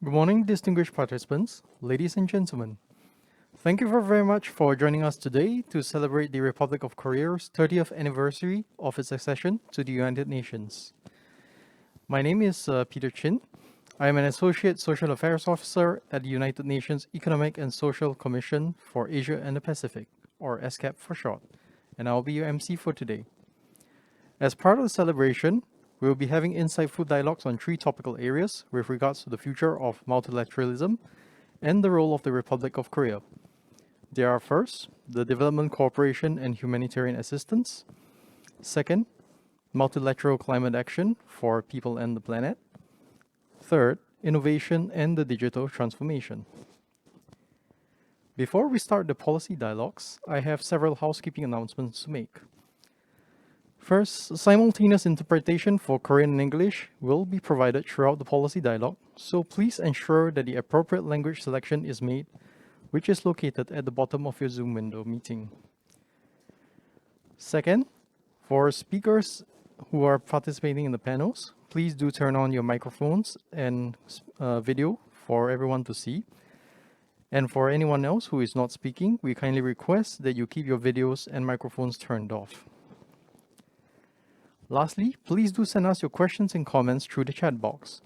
Good morning, distinguished participants, ladies and gentlemen. Thank you very much for joining us today to celebrate the Republic of Korea's 30th anniversary of its accession to the United Nations. My name is Peter Chin. I am an Associate Social Affairs Officer at the United Nations Economic and Social Commission for Asia and the Pacific, or ESCAP for short, and I'll be your MC for today. As part of the celebration, we will be having insightful dialogues on three topical areas with regards to the future of multilateralism and the role of the Republic of Korea. They are first, the development cooperation and humanitarian assistance. Second, multilateral climate action for people and the planet. Third, innovation and the digital transformation. Before we start the policy dialogues, I have several housekeeping announcements to make. First, simultaneous interpretation for Korean and English will be provided throughout the policy dialogue, so please ensure that the appropriate language selection is made, which is located at the bottom of your Zoom window meeting. Second, for speakers who are participating in the panels, please do turn on your microphones and video for everyone to see. And for anyone else who is not speaking, we kindly request that you keep your videos and microphones turned off. Lastly, please do send us your questions and comments through the chat box.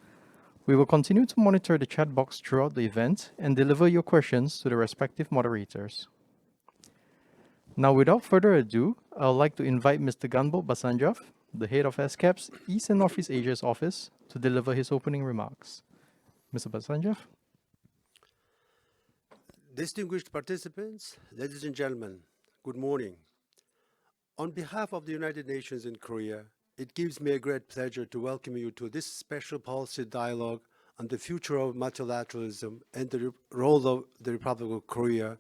We will continue to monitor the chat box throughout the event and deliver your questions to the respective moderators. Now, without further ado, I would like to invite Mr. Ganbo Basanjaf, the head of ESCAP's East and Northeast Asia's office, to deliver his opening remarks. Mr. Basanjaf? Distinguished participants, ladies and gentlemen, good morning. On behalf of the United Nations in Korea, it gives me a great pleasure to welcome you to this special policy dialogue on the future of multilateralism and the role of the Republic of Korea,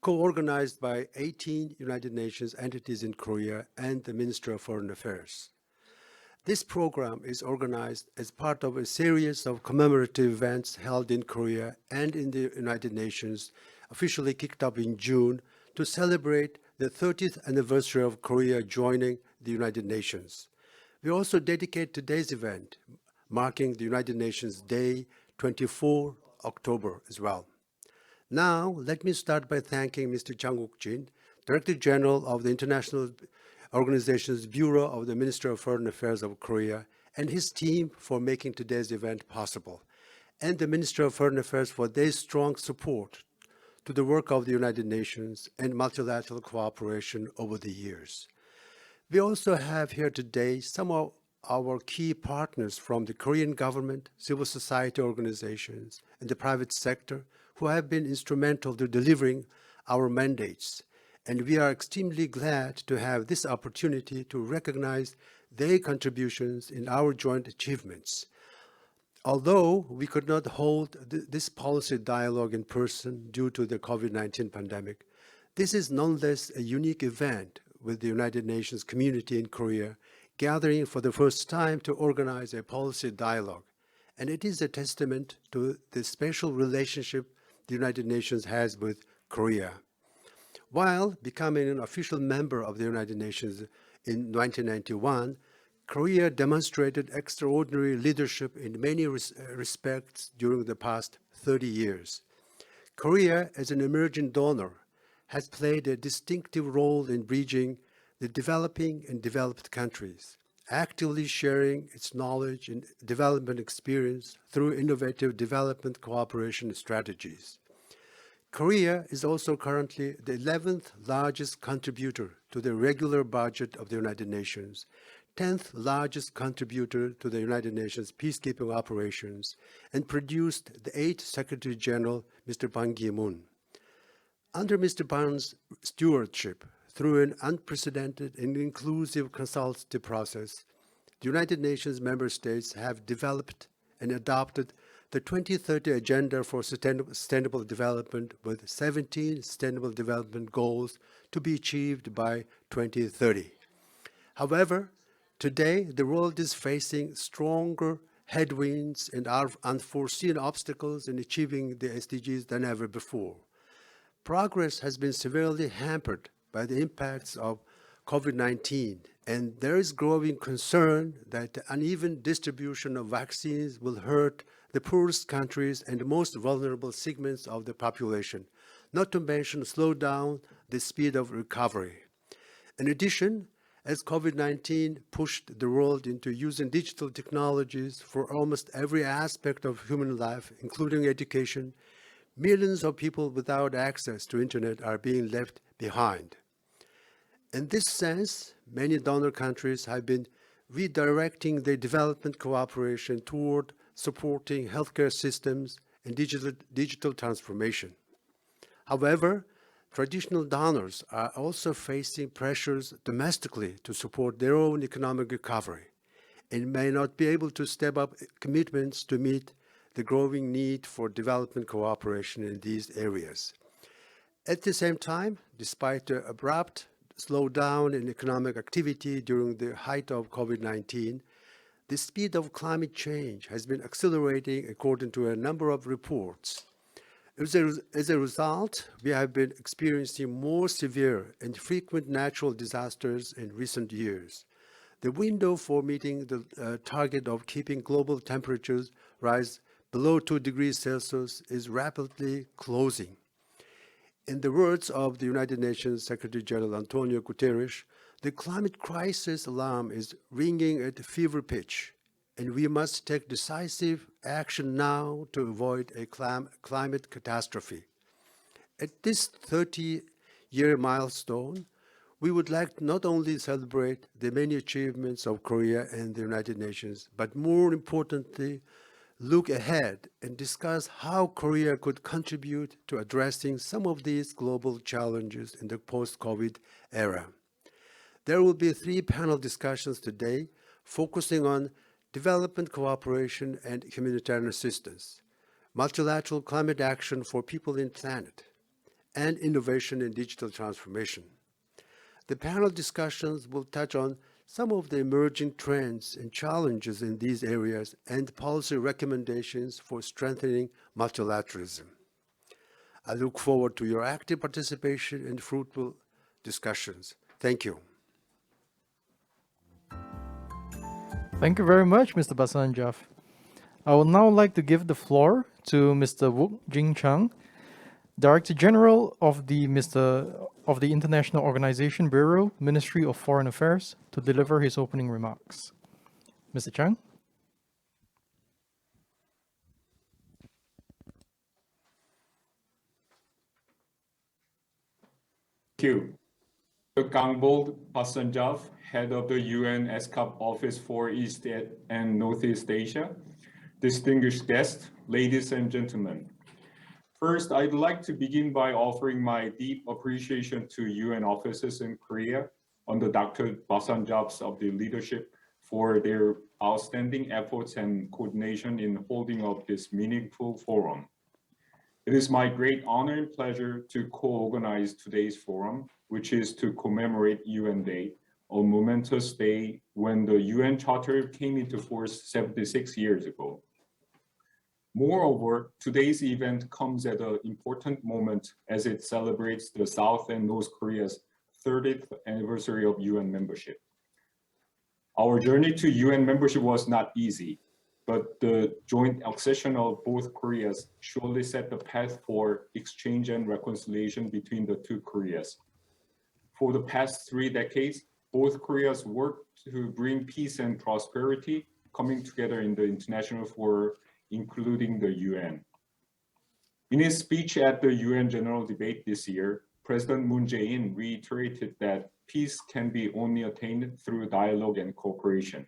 co-organized by 18 United Nations entities in Korea and the Ministry of Foreign Affairs. This program is organized as part of a series of commemorative events held in Korea and in the United Nations, officially kicked off in June to celebrate the 30th anniversary of Korea joining the United Nations. We also dedicate today's event, marking the United Nations Day, 24 October as well. Now, let me start by thanking Mr. Jang Wook-jin, Director General of the International Organization's Bureau of the Ministry of Foreign Affairs of Korea, and his team for making today's event possible, and the Ministry of Foreign Affairs for their strong support to the work of the United Nations and multilateral cooperation over the years. We also have here today some of our key partners from the Korean government, civil society organizations, and the private sector who have been instrumental to delivering our mandates. And we are extremely glad to have this opportunity to recognize their contributions in our joint achievements. Although we could not hold this policy dialogue in person due to the COVID-19 pandemic, this is nonetheless a unique event with the United Nations community in Korea gathering for the first time to organize a policy dialogue. And it is a testament to the special relationship the United Nations has with Korea. While becoming an official member of the United Nations in 1991, Korea demonstrated extraordinary leadership in many respects during the past 30 years. Korea, as an emerging donor, has played a distinctive role in bridging the developing and developed countries, actively sharing its knowledge and development experience through innovative development cooperation strategies. Korea is also currently the 11th largest contributor to the regular budget of the United Nations, 10th largest contributor to the United Nations peacekeeping operations, and produced the 8th Secretary General, Mr. Ban Ki-moon. Under Mr. Ban's stewardship, through an unprecedented and inclusive consultative process, the United Nations member states have developed and adopted the 2030 Agenda for Sustainable Development with 17 Sustainable Development Goals to be achieved by 2030. However, today the world is facing stronger headwinds and unforeseen obstacles in achieving the SDGs than ever before. Progress has been severely hampered by the impacts of COVID-19 And there is growing concern that the uneven distribution of vaccines will hurt the poorest countries and the most vulnerable segments of the population, not to mention slow down the speed of recovery. In addition, as COVID-19 pushed the world into using digital technologies for almost every aspect of human life, including education, millions of people without access to internet are being left behind. In this sense, many donor countries have been redirecting their development cooperation toward supporting healthcare systems and digital transformation. However, traditional donors are also facing pressures domestically to support their own economic recovery and may not be able to step up commitments to meet the growing need for development cooperation in these areas. At the same time, despite the abrupt slowdown in economic activity during the height of COVID-19, the speed of climate change has been accelerating according to a number of reports. As a result, we have been experiencing more severe and frequent natural disasters in recent years. The window for meeting the target of keeping global temperatures rise below 2 degrees Celsius is rapidly closing. In the words of the United Nations Secretary General Antonio Guterres, the climate crisis alarm is ringing at fever pitch, and we must take decisive action now to avoid a climate catastrophe. At this 30-year milestone, we would like to not only celebrate the many achievements of Korea and the United Nations, but more importantly, look ahead and discuss how Korea could contribute to addressing some of these global challenges in the post-COVID era. There will be 3 panel discussions today focusing on development cooperation and humanitarian assistance, multilateral climate action for people in planet, and innovation in digital transformation. The panel discussions will touch on some of the emerging trends and challenges in these areas and policy recommendations for strengthening multilateralism. I look forward to your active participation and fruitful discussions. Thank you. Thank you very much, Mr. Basanjaf. I would now like to give the floor to Mr. Wook Jing Chang, Director General of the International Organization Bureau, Ministry of Foreign Affairs, to deliver his opening remarks. Mr. Chang? Thank you. Dr. Gangbol Basanjaf, Head of the UN ESCAP Office for East and Northeast Asia, distinguished guests, ladies and gentlemen. First, I'd like to begin by offering my deep appreciation to UN offices in Korea under Dr. Basanjaf's of the leadership for their outstanding efforts and coordination in holding up this meaningful forum. It is my great honor and pleasure to co-organize today's forum, which is to commemorate UN Day, a momentous day when the UN Charter came into force 76 years ago. Moreover, today's event comes at an important moment as it celebrates the South and North Korea's 30th anniversary of UN membership. Our journey to UN membership was not easy, but the joint accession of both Koreas surely set the path for exchange and reconciliation between the two Koreas. For the past 3 decades, both Koreas worked to bring peace and prosperity coming together in the international forum, including the UN. In his speech at the UN General Debate this year, President Moon Jae-in reiterated that peace can be only attained through dialogue and cooperation.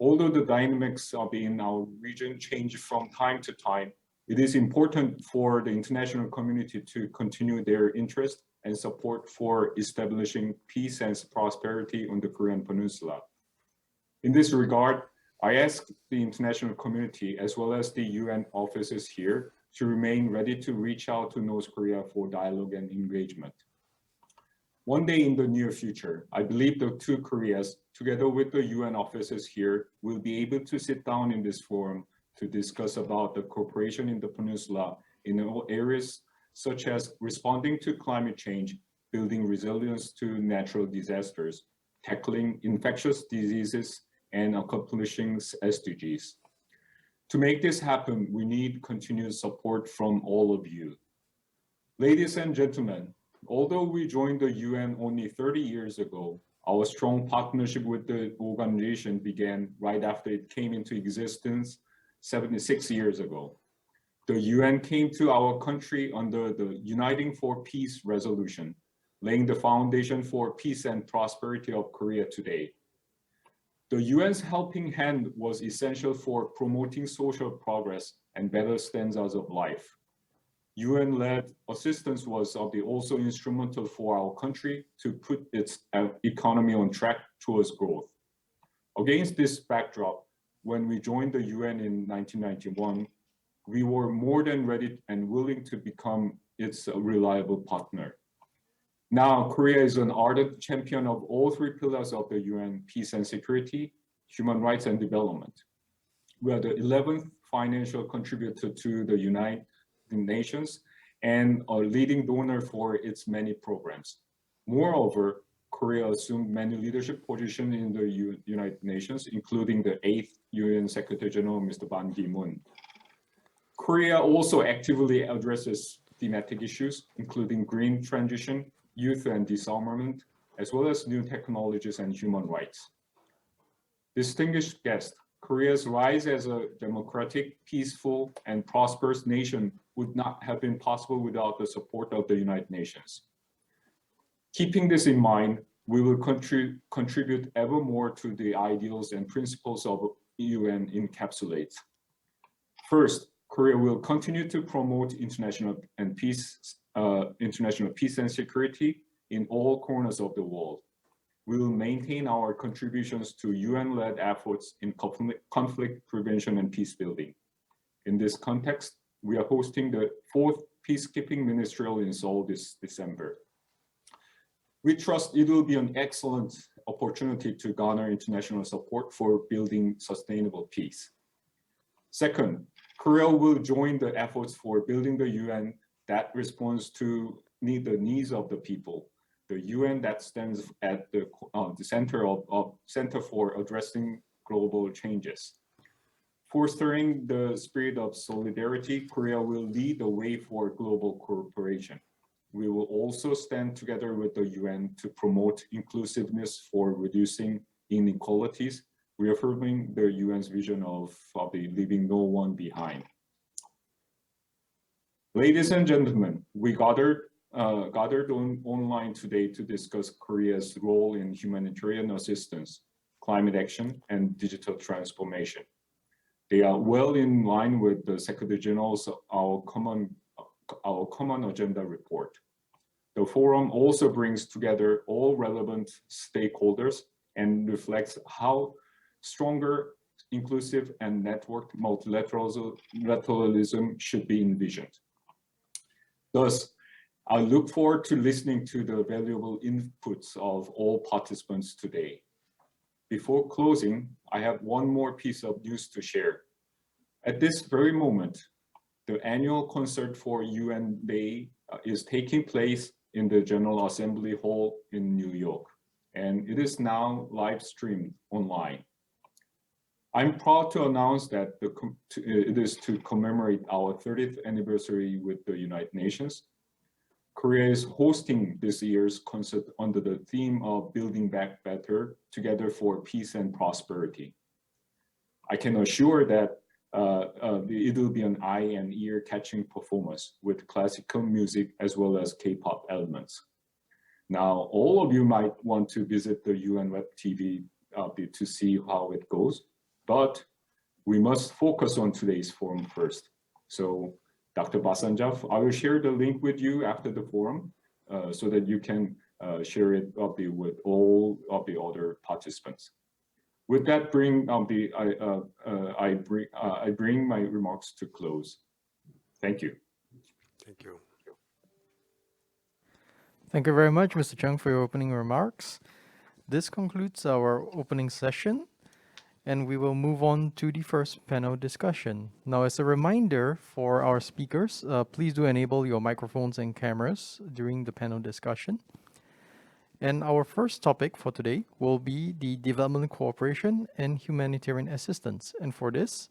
Although the dynamics in our region change from time to time, it is important for the international community to continue their interest and support for establishing peace and prosperity on the Korean Peninsula. In this regard, I ask the international community as well as the UN offices here to remain ready to reach out to North Korea for dialogue and engagement. One day in the near future, I believe the two Koreas, together with the UN offices here, will be able to sit down in this forum to discuss about the cooperation in the peninsula in all areas such as responding to climate change, building resilience to natural disasters, tackling infectious diseases, and accomplishing SDGs. To make this happen, we need continuous support from all of you. Ladies and gentlemen, although we joined the UN only 30 years ago, our strong partnership with the organization began right after it came into existence 76 years ago. The UN came to our country under the Uniting for Peace resolution, laying the foundation for peace and prosperity of Korea today. The UN's helping hand was essential for promoting social progress and better standards of life. UN-led assistance was also instrumental for our country to put its economy on track towards growth. Against this backdrop, when we joined the UN in 1991, we were more than ready and willing to become its reliable partner. Now, Korea is an ardent champion of all three pillars of the UN: peace and security, human rights and development. We are the 11th financial contributor to the United Nations and a leading donor for its many programs. Moreover, Korea assumed many leadership positions in the United Nations, including the 8th UN Secretary General, Mr. Ban Ki-moon. Korea also actively addresses thematic issues, including green transition, youth and disarmament, as well as new technologies and human rights. Distinguished guests, Korea's rise as a democratic, peaceful, and prosperous nation would not have been possible without the support of the United Nations. Keeping this in mind, we will contribute ever more to the ideals and principles of UN encapsulates. First, Korea will continue to promote international peace and security in all corners of the world. We will maintain our contributions to UN-led efforts in conflict prevention and peace building. In this context, we are hosting the 4th Peacekeeping Ministerial in Seoul this December. We trust it will be an excellent opportunity to garner international support for building sustainable peace. Second, Korea will join the efforts for building the UN that responds to the needs of the people, the UN that stands at the center for addressing global changes. Fostering the spirit of solidarity, Korea will lead the way for global cooperation. We will also stand together with the UN to promote inclusiveness for reducing inequalities, reaffirming the UN's vision of leaving no one behind. Ladies and gentlemen, we gathered online today to discuss Korea's role in humanitarian assistance, climate action, and digital transformation. They are well in line with the Secretary General's our common agenda report. The forum also brings together all relevant stakeholders and reflects how stronger, inclusive, and networked multilateralism should be envisioned. Thus, I look forward to listening to the valuable inputs of all participants today. Before closing, I have one more piece of news to share. At this very moment, the annual concert for UN Day is taking place in the General Assembly Hall in New York, and it is now live streamed online. I'm proud to announce that it is to commemorate our 30th anniversary with the United Nations. Korea is hosting this year's concert under the theme of Building Back Better, Together for Peace and Prosperity. I can assure that it will be an eye and ear catching performance with classical music as well as K-pop elements. Now, all of you might want to visit the UN Web TV to see how it goes, but we must focus on today's forum first. So, Dr. Basanjaf, I will share the link with you after the forum so that you can share it with all of the other participants. With that, I bring my remarks to close. Thank you. Thank you. Thank you very much, Mr. Chung, for your opening remarks. This concludes our opening session, and we will move on to the first panel discussion. Now, as a reminder for our speakers, please do enable your microphones and cameras during the panel discussion. And our first topic for today will be the development cooperation and humanitarian assistance. And for this,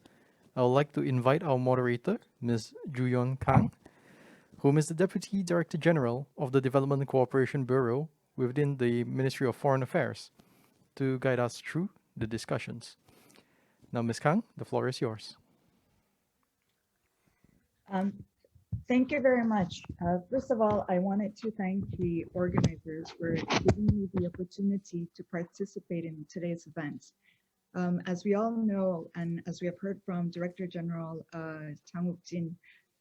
I would like to invite our moderator, Ms. Juyeon Kang, whom is the Deputy Director General of the Development Cooperation Bureau within the Ministry of Foreign Affairs, to guide us through the discussions. Now, Ms. Kang, the floor is yours. Thank you very much. First of all, I wanted to thank the organizers for giving me the opportunity to participate in today's event. As we all know, and as we have heard from Director General Chang Wook-jin,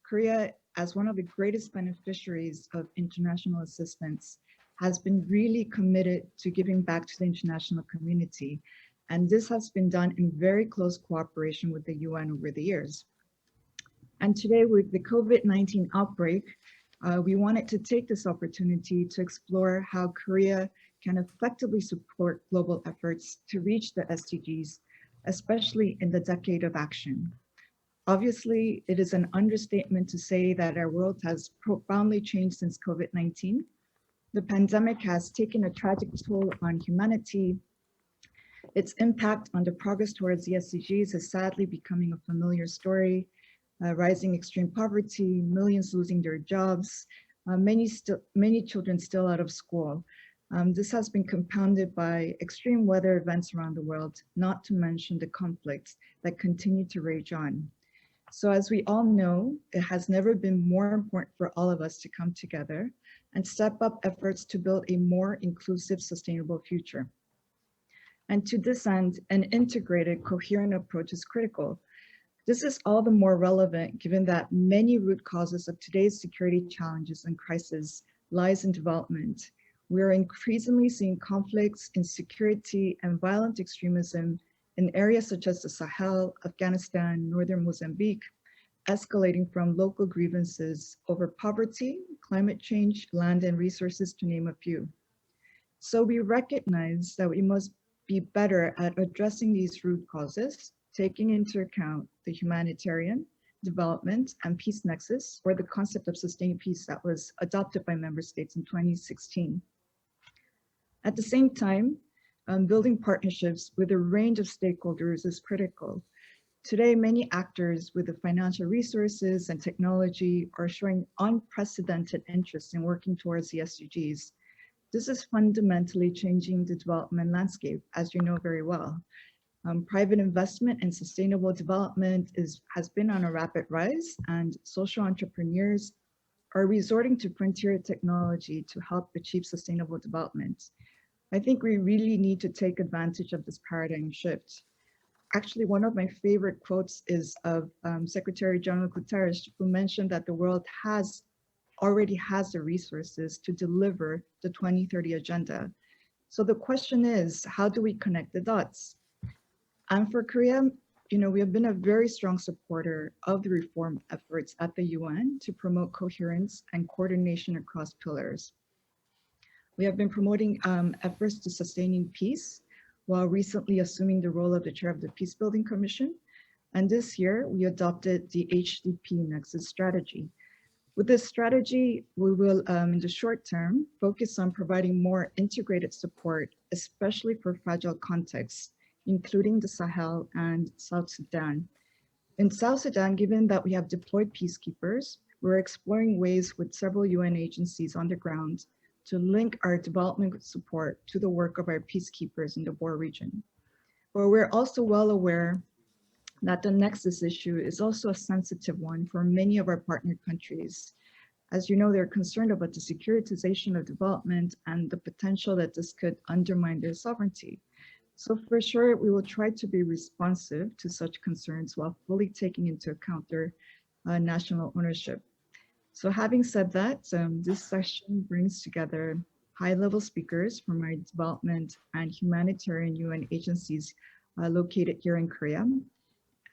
Korea, as one of the greatest beneficiaries of international assistance, has been really committed to giving back to the international community. And this has been done in very close cooperation with the UN over the years. And today, with the COVID-19 outbreak, we wanted to take this opportunity to explore how Korea can effectively support global efforts to reach the SDGs, especially in the decade of action. Obviously, it is an understatement to say that our world has profoundly changed since COVID-19. The pandemic has taken a tragic toll on humanity. Its impact on the progress towards the SDGs is sadly becoming a familiar story. Rising extreme poverty, millions losing their jobs, many children still out of school. This has been compounded by extreme weather events around the world, not to mention the conflicts that continue to rage on. So as we all know, it has never been more important for all of us to come together and step up efforts to build a more inclusive, sustainable future. And to this end, an integrated, coherent approach is critical. This is all the more relevant given that many root causes of today's security challenges and crises lies in development. We are increasingly seeing conflicts, insecurity, and violent extremism in areas such as the Sahel, Afghanistan, northern Mozambique, escalating from local grievances over poverty, climate change, land and resources, to name a few. So we recognize that we must be better at addressing these root causes, taking into account the humanitarian, development, and peace nexus, or the concept of sustained peace that was adopted by member states in 2016. At the same time, building partnerships with a range of stakeholders is critical. Today, many actors with the financial resources and technology are showing unprecedented interest in working towards the SDGs. This is fundamentally changing the development landscape, as you know very well. Private investment in sustainable development has been on a rapid rise, and social entrepreneurs are resorting to frontier technology to help achieve sustainable development. I think we really need to take advantage of this paradigm shift. Actually, one of my favorite quotes is of Secretary General Guterres, who mentioned that the world already has the resources to deliver the 2030 agenda. So the question is, how do we connect the dots? And for Korea, we have been a very strong supporter of the reform efforts at the UN to promote coherence and coordination across pillars. We have been promoting efforts to sustaining peace, while recently assuming the role of the chair of the Peacebuilding Commission. And this year, we adopted the Hdp Nexus Strategy. With this strategy, we will, in the short term, focus on providing more integrated support, especially for fragile contexts, including the Sahel and South Sudan. In South Sudan, given that we have deployed peacekeepers, we're exploring ways with several UN agencies on the ground to link our development support to the work of our peacekeepers in the war region. But we're also well aware that the nexus issue is also a sensitive one for many of our partner countries. As you know, they're concerned about the securitization of development and the potential that this could undermine their sovereignty. So for sure, we will try to be responsive to such concerns while fully taking into account their national ownership. So having said that, this session brings together high-level speakers from our development and humanitarian UN agencies located here in Korea.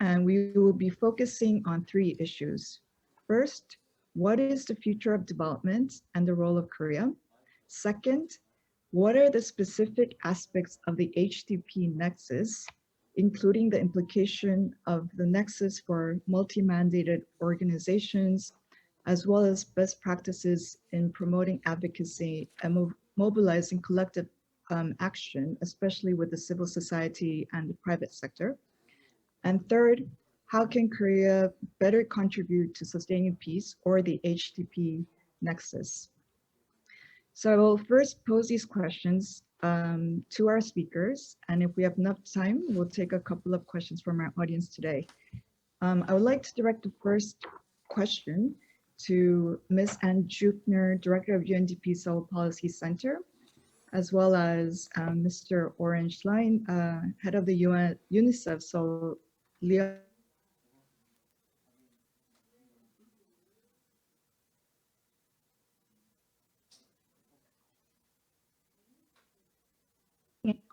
And we will be focusing on 3 issues. First, what is the future of development and the role of Korea? Second, what are the specific aspects of the HDP Nexus, including the implication of the Nexus for multi-mandated organizations, as well as best practices in promoting advocacy and mobilizing collective action, especially with the civil society and the private sector? And third, how can Korea better contribute to sustaining peace, or the HDP Nexus? So I will first pose these questions to our speakers, and if we have enough time, we'll take a couple of questions from our audience today. I would like to direct the first question to Ms. Ann Jukner, Director of UNDP Seoul Policy Center, as well as Mr. Orange Line, Head of the UNICEF Seoul Liaison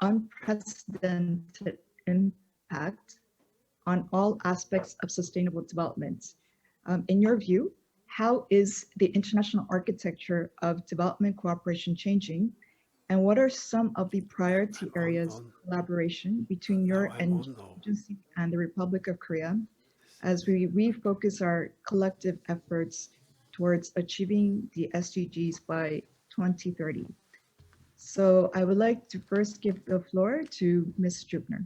unprecedented impact on all aspects of sustainable development. In your view, how is the international architecture of development cooperation changing? And what are some of the priority areas of collaboration between your agency and the Republic of Korea as we refocus our collective efforts towards achieving the SDGs by 2030? So I would like to first give the floor to Ms. Jukner.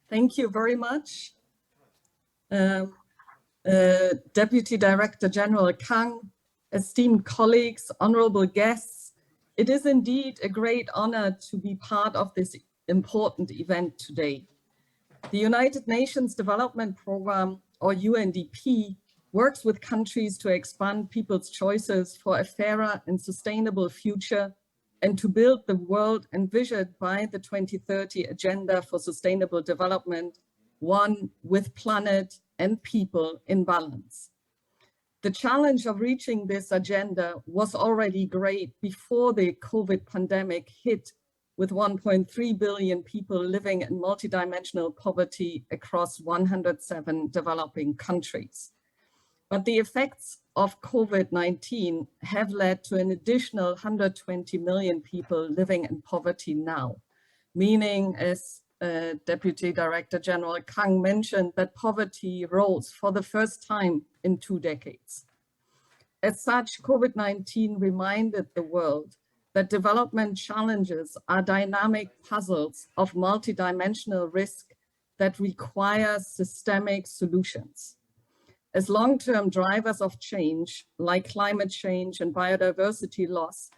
Thank you very much. Deputy Director General Kang, esteemed colleagues, honorable guests, it is indeed a great honor to be part of this important event today. The United Nations Development Programme, or UNDP, works with countries to expand people's choices for a fairer and sustainable future and to build the world envisioned by the 2030 Agenda for Sustainable Development, one with planet and people in balance. The challenge of reaching this agenda was already great before the COVID pandemic hit, with 1.3 billion people living in multidimensional poverty across 107 developing countries. But the effects of COVID-19 have led to an additional 120 million people living in poverty now, meaning, as Deputy Director General Kang mentioned, that poverty rose for the first time in 2 decades. As such, COVID-19 reminded the world that development challenges are dynamic puzzles of multidimensional risk that require systemic solutions. As long-term drivers of change, like climate change and biodiversity loss,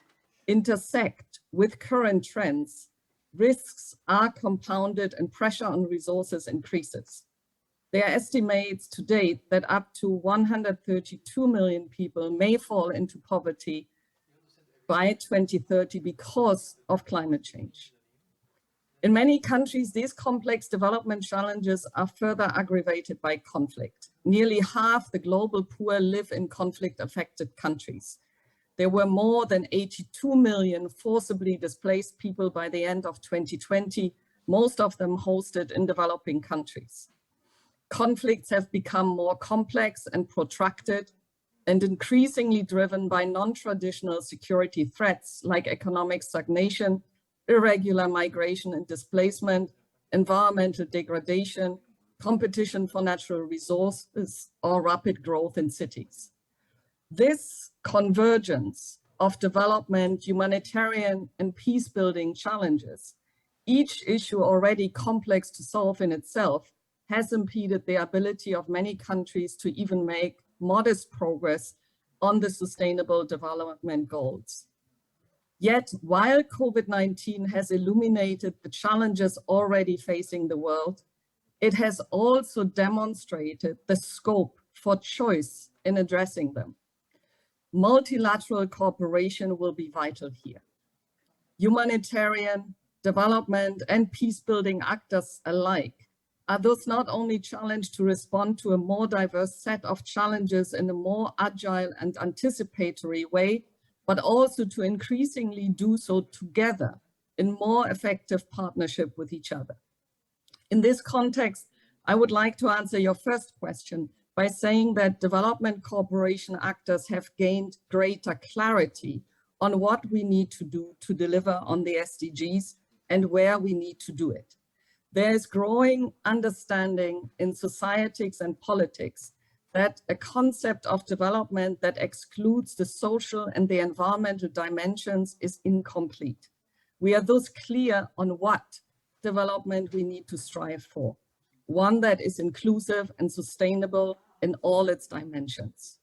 intersect with current trends, risks are compounded and pressure on resources increases. There are estimates to date that up to 132 million people may fall into poverty by 2030 because of climate change. In many countries, these complex development challenges are further aggravated by conflict. Nearly half the global poor live in conflict-affected countries. There were more than 82 million forcibly displaced people by the end of 2020, most of them hosted in developing countries. Conflicts have become more complex and protracted, and increasingly driven by non-traditional security threats like economic stagnation, irregular migration and displacement, environmental degradation, competition for natural resources, or rapid growth in cities. This convergence of development, humanitarian, and peace-building challenges, each issue already complex to solve in itself, has impeded the ability of many countries to even make modest progress on the Sustainable Development Goals. Yet, while COVID-19 has illuminated the challenges already facing the world, it has also demonstrated the scope for choice in addressing them. Multilateral cooperation will be vital here. Humanitarian, development, and peace-building actors alike are thus not only challenged to respond to a more diverse set of challenges in a more agile and anticipatory way, but also to increasingly do so together in more effective partnership with each other. In this context, I would like to answer your first question, by saying that development cooperation actors have gained greater clarity on what we need to do to deliver on the SDGs and where we need to do it. There is growing understanding in societies and politics that a concept of development that excludes the social and the environmental dimensions is incomplete. We are thus clear on what development we need to strive for, one that is inclusive and sustainable in all its dimensions.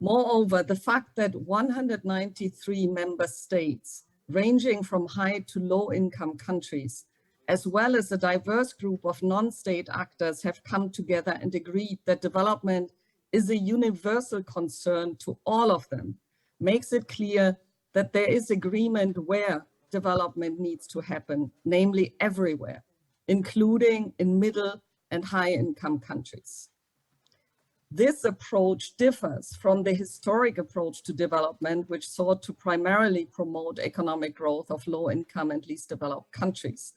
Moreover, the fact that 193 member states, ranging from high to low income countries, as well as a diverse group of non-state actors have come together and agreed that development is a universal concern to all of them, makes it clear that there is agreement where development needs to happen, namely everywhere, including in middle and high income countries. This approach differs from the historic approach to development, which sought to primarily promote economic growth of low income and least developed countries.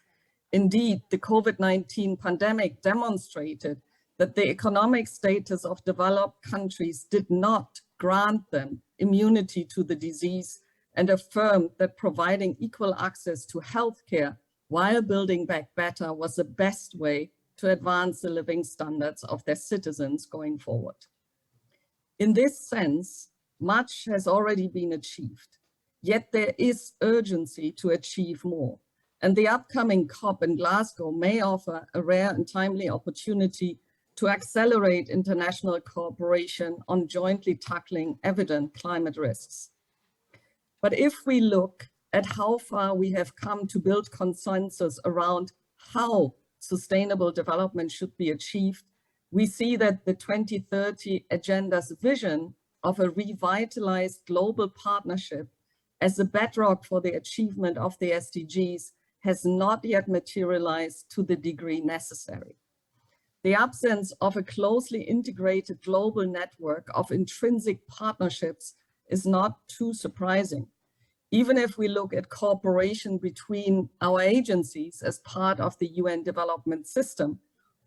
Indeed, the COVID-19 pandemic demonstrated that the economic status of developed countries did not grant them immunity to the disease, and affirmed that providing equal access to healthcare while building back better was the best way to advance the living standards of their citizens going forward. In this sense, much has already been achieved, yet there is urgency to achieve more. And the upcoming COP in Glasgow may offer a rare and timely opportunity to accelerate international cooperation on jointly tackling evident climate risks. But if we look at how far we have come to build consensus around how sustainable development should be achieved, we see that the 2030 Agenda's vision of a revitalized global partnership as a bedrock for the achievement of the SDGs has not yet materialized to the degree necessary. The absence of a closely integrated global network of intrinsic partnerships is not too surprising. Even if we look at cooperation between our agencies as part of the UN development system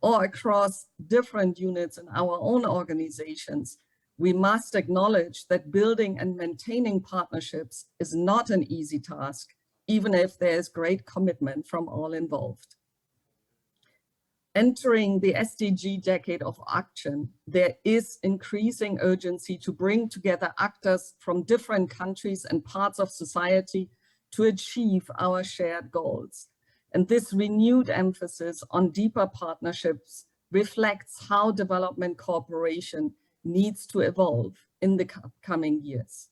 or across different units in our own organizations, we must acknowledge that building and maintaining partnerships is not an easy task, even if there is great commitment from all involved. Entering the SDG decade of action, there is increasing urgency to bring together actors from different countries and parts of society to achieve our shared goals. And this renewed emphasis on deeper partnerships reflects how development cooperation needs to evolve in the coming years.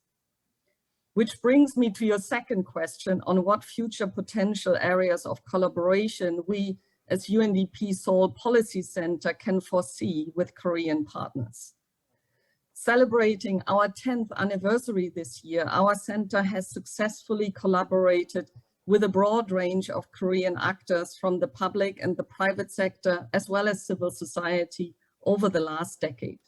Which brings me to your second question on what future potential areas of collaboration we as UNDP Seoul Policy Center can foresee with Korean partners. Celebrating our 10th anniversary this year, our center has successfully collaborated with a broad range of Korean actors from the public and the private sector, as well as civil society over the last decade.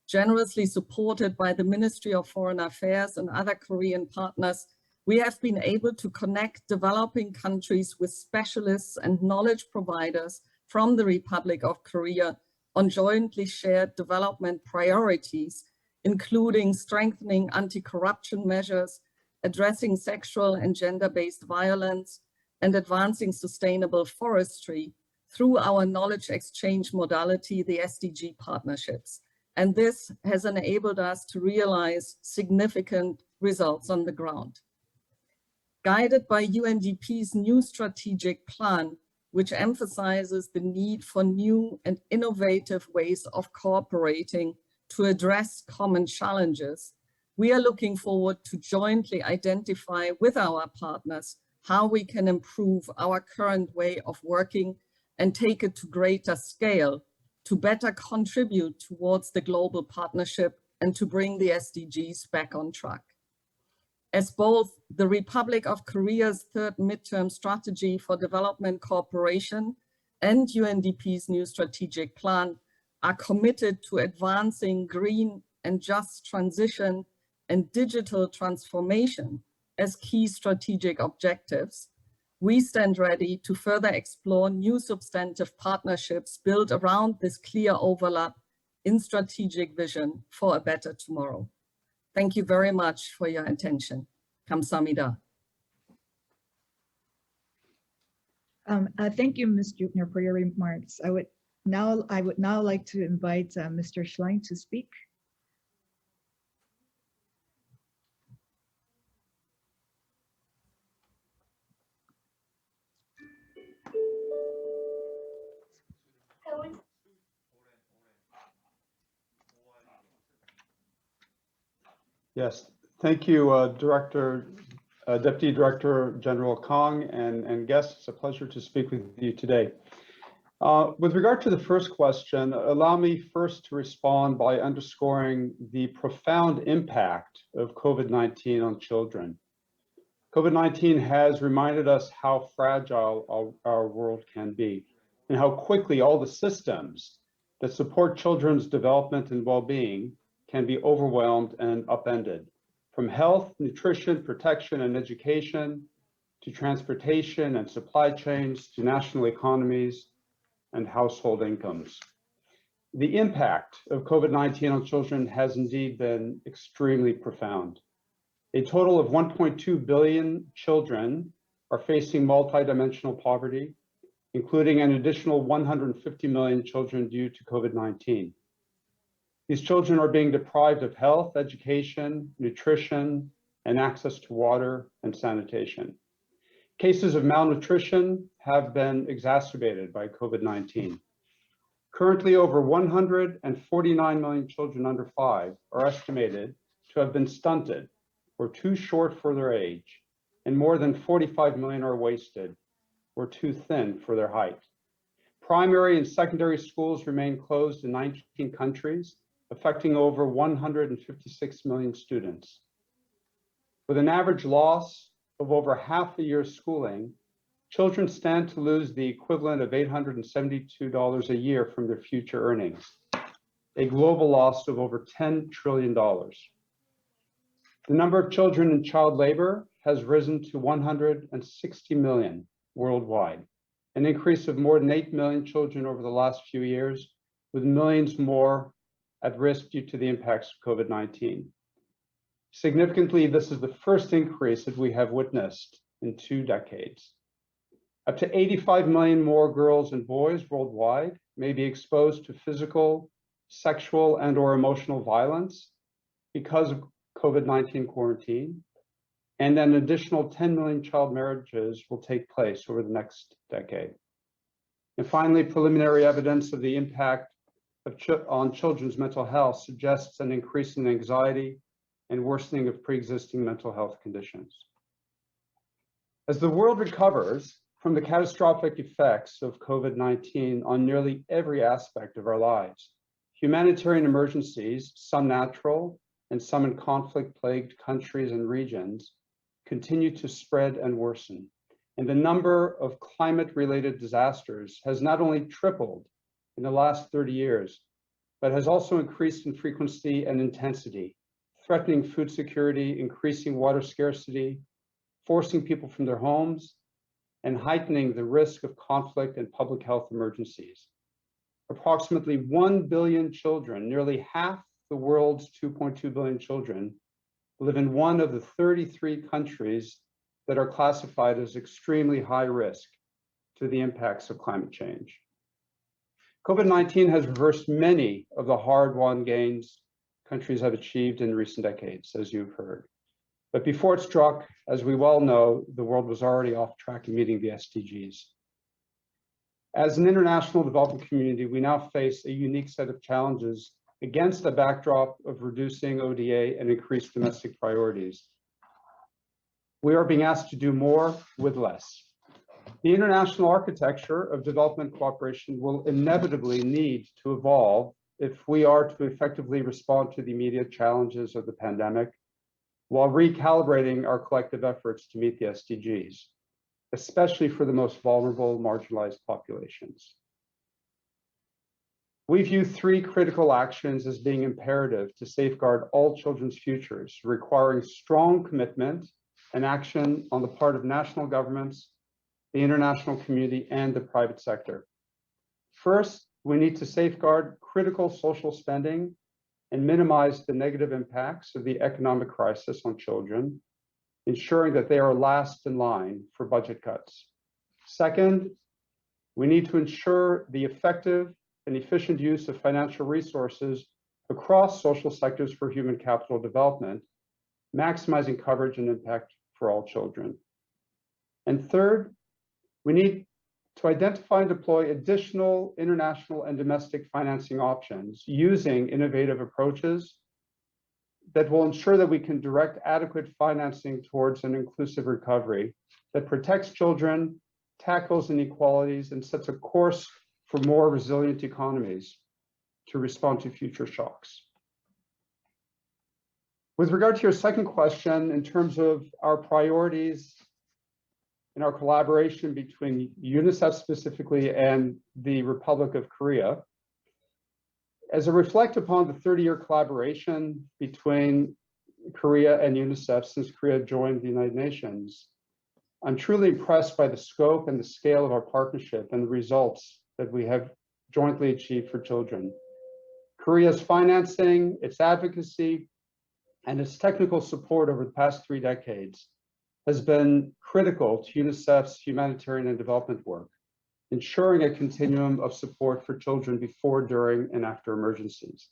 Generously supported by the Ministry of Foreign Affairs and other Korean partners, we have been able to connect developing countries with specialists and knowledge providers from the Republic of Korea on jointly shared development priorities, including strengthening anti-corruption measures, addressing sexual and gender-based violence, and advancing sustainable forestry through our knowledge exchange modality, the SDG partnerships. And this has enabled us to realize significant results on the ground. Guided by UNDP's new strategic plan, which emphasizes the need for new and innovative ways of cooperating to address common challenges, we are looking forward to jointly identify with our partners how we can improve our current way of working and take it to greater scale to better contribute towards the global partnership and to bring the SDGs back on track. As both the Republic of Korea's third midterm strategy for development cooperation and UNDP's new strategic plan are committed to advancing green and just transition and digital transformation as key strategic objectives, we stand ready to further explore new substantive partnerships built around this clear overlap in strategic vision for a better tomorrow. Thank you very much for your attention. Kamsahamnida. Thank you, Ms. Jukner, for your remarks. I would now like to invite Mr. Schlein to speak. Yes, thank you, Deputy Director General Kang and guests. It's a pleasure to speak with you today. With regard to the first question, allow me first to respond by underscoring the profound impact of COVID-19 on children. COVID-19 has reminded us how fragile our world can be and how quickly all the systems that support children's development and well-being can be overwhelmed and upended, from health, nutrition, protection, and education, to transportation and supply chains, to national economies and household incomes. The impact of COVID-19 on children has indeed been extremely profound. A total of 1.2 billion children are facing multidimensional poverty, including an additional 150 million children due to COVID-19. These children are being deprived of health, education, nutrition, and access to water and sanitation. Cases of malnutrition have been exacerbated by COVID-19. Currently, over 149 million children under 5 are estimated to have been stunted or too short for their age, and more than 45 million are wasted or too thin for their height. Primary and secondary schools remain closed in 19 countries, affecting over 156 million students. With an average loss of over half a year's schooling, children stand to lose the equivalent of $872 a year from their future earnings, a global loss of over $10 trillion. The number of children in child labor has risen to 160 million worldwide, an increase of more than 8 million children over the last few years, with millions more at risk due to the impacts of COVID-19. Significantly, this is the first increase that we have witnessed in 2 decades. Up to 85 million more girls and boys worldwide may be exposed to physical, sexual, and/or emotional violence because of COVID-19 quarantine, and an additional 10 million child marriages will take place over the next decade. And finally, preliminary evidence of the impact on children's mental health suggests an increase in anxiety and worsening of pre-existing mental health conditions. As the world recovers from the catastrophic effects of COVID-19 on nearly every aspect of our lives, humanitarian emergencies, some natural and some in conflict-plagued countries and regions, continue to spread and worsen. And the number of climate-related disasters has not only tripled in the last 30 years, but has also increased in frequency and intensity, threatening food security, increasing water scarcity, forcing people from their homes, and heightening the risk of conflict and public health emergencies. Approximately 1 billion children, nearly half the world's 2.2 billion children, live in one of the 33 countries that are classified as extremely high risk to the impacts of climate change. COVID-19 has reversed many of the hard-won gains countries have achieved in recent decades, as you've heard. But before it struck, as we well know, the world was already off track in meeting the SDGs. As an international development community, we now face a unique set of challenges against the backdrop of reducing ODA and increased domestic priorities. We are being asked to do more with less. The international architecture of development cooperation will inevitably need to evolve if we are to effectively respond to the immediate challenges of the pandemic, while recalibrating our collective efforts to meet the SDGs, especially for the most vulnerable, marginalized populations. We view 3 critical actions as being imperative to safeguard all children's futures, requiring strong commitment and action on the part of national governments, the international community, and the private sector. First, we need to safeguard critical social spending and minimize the negative impacts of the economic crisis on children, ensuring that they are last in line for budget cuts. Second, we need to ensure the effective and efficient use of financial resources across social sectors for human capital development, maximizing coverage and impact for all children. And third, we need to identify and deploy additional international and domestic financing options using innovative approaches that will ensure that we can direct adequate financing towards an inclusive recovery that protects children, tackles inequalities, and sets a course for more resilient economies to respond to future shocks. With regard to your second question, in terms of our priorities in our collaboration between UNICEF specifically and the Republic of Korea, as I reflect upon the 30-year collaboration between Korea and UNICEF since Korea joined the United Nations, I'm truly impressed by the scope and the scale of our partnership and the results that we have jointly achieved for children. Korea's financing, its advocacy, and its technical support over the past 3 decades has been critical to UNICEF's humanitarian and development work, ensuring a continuum of support for children before, during, and after emergencies.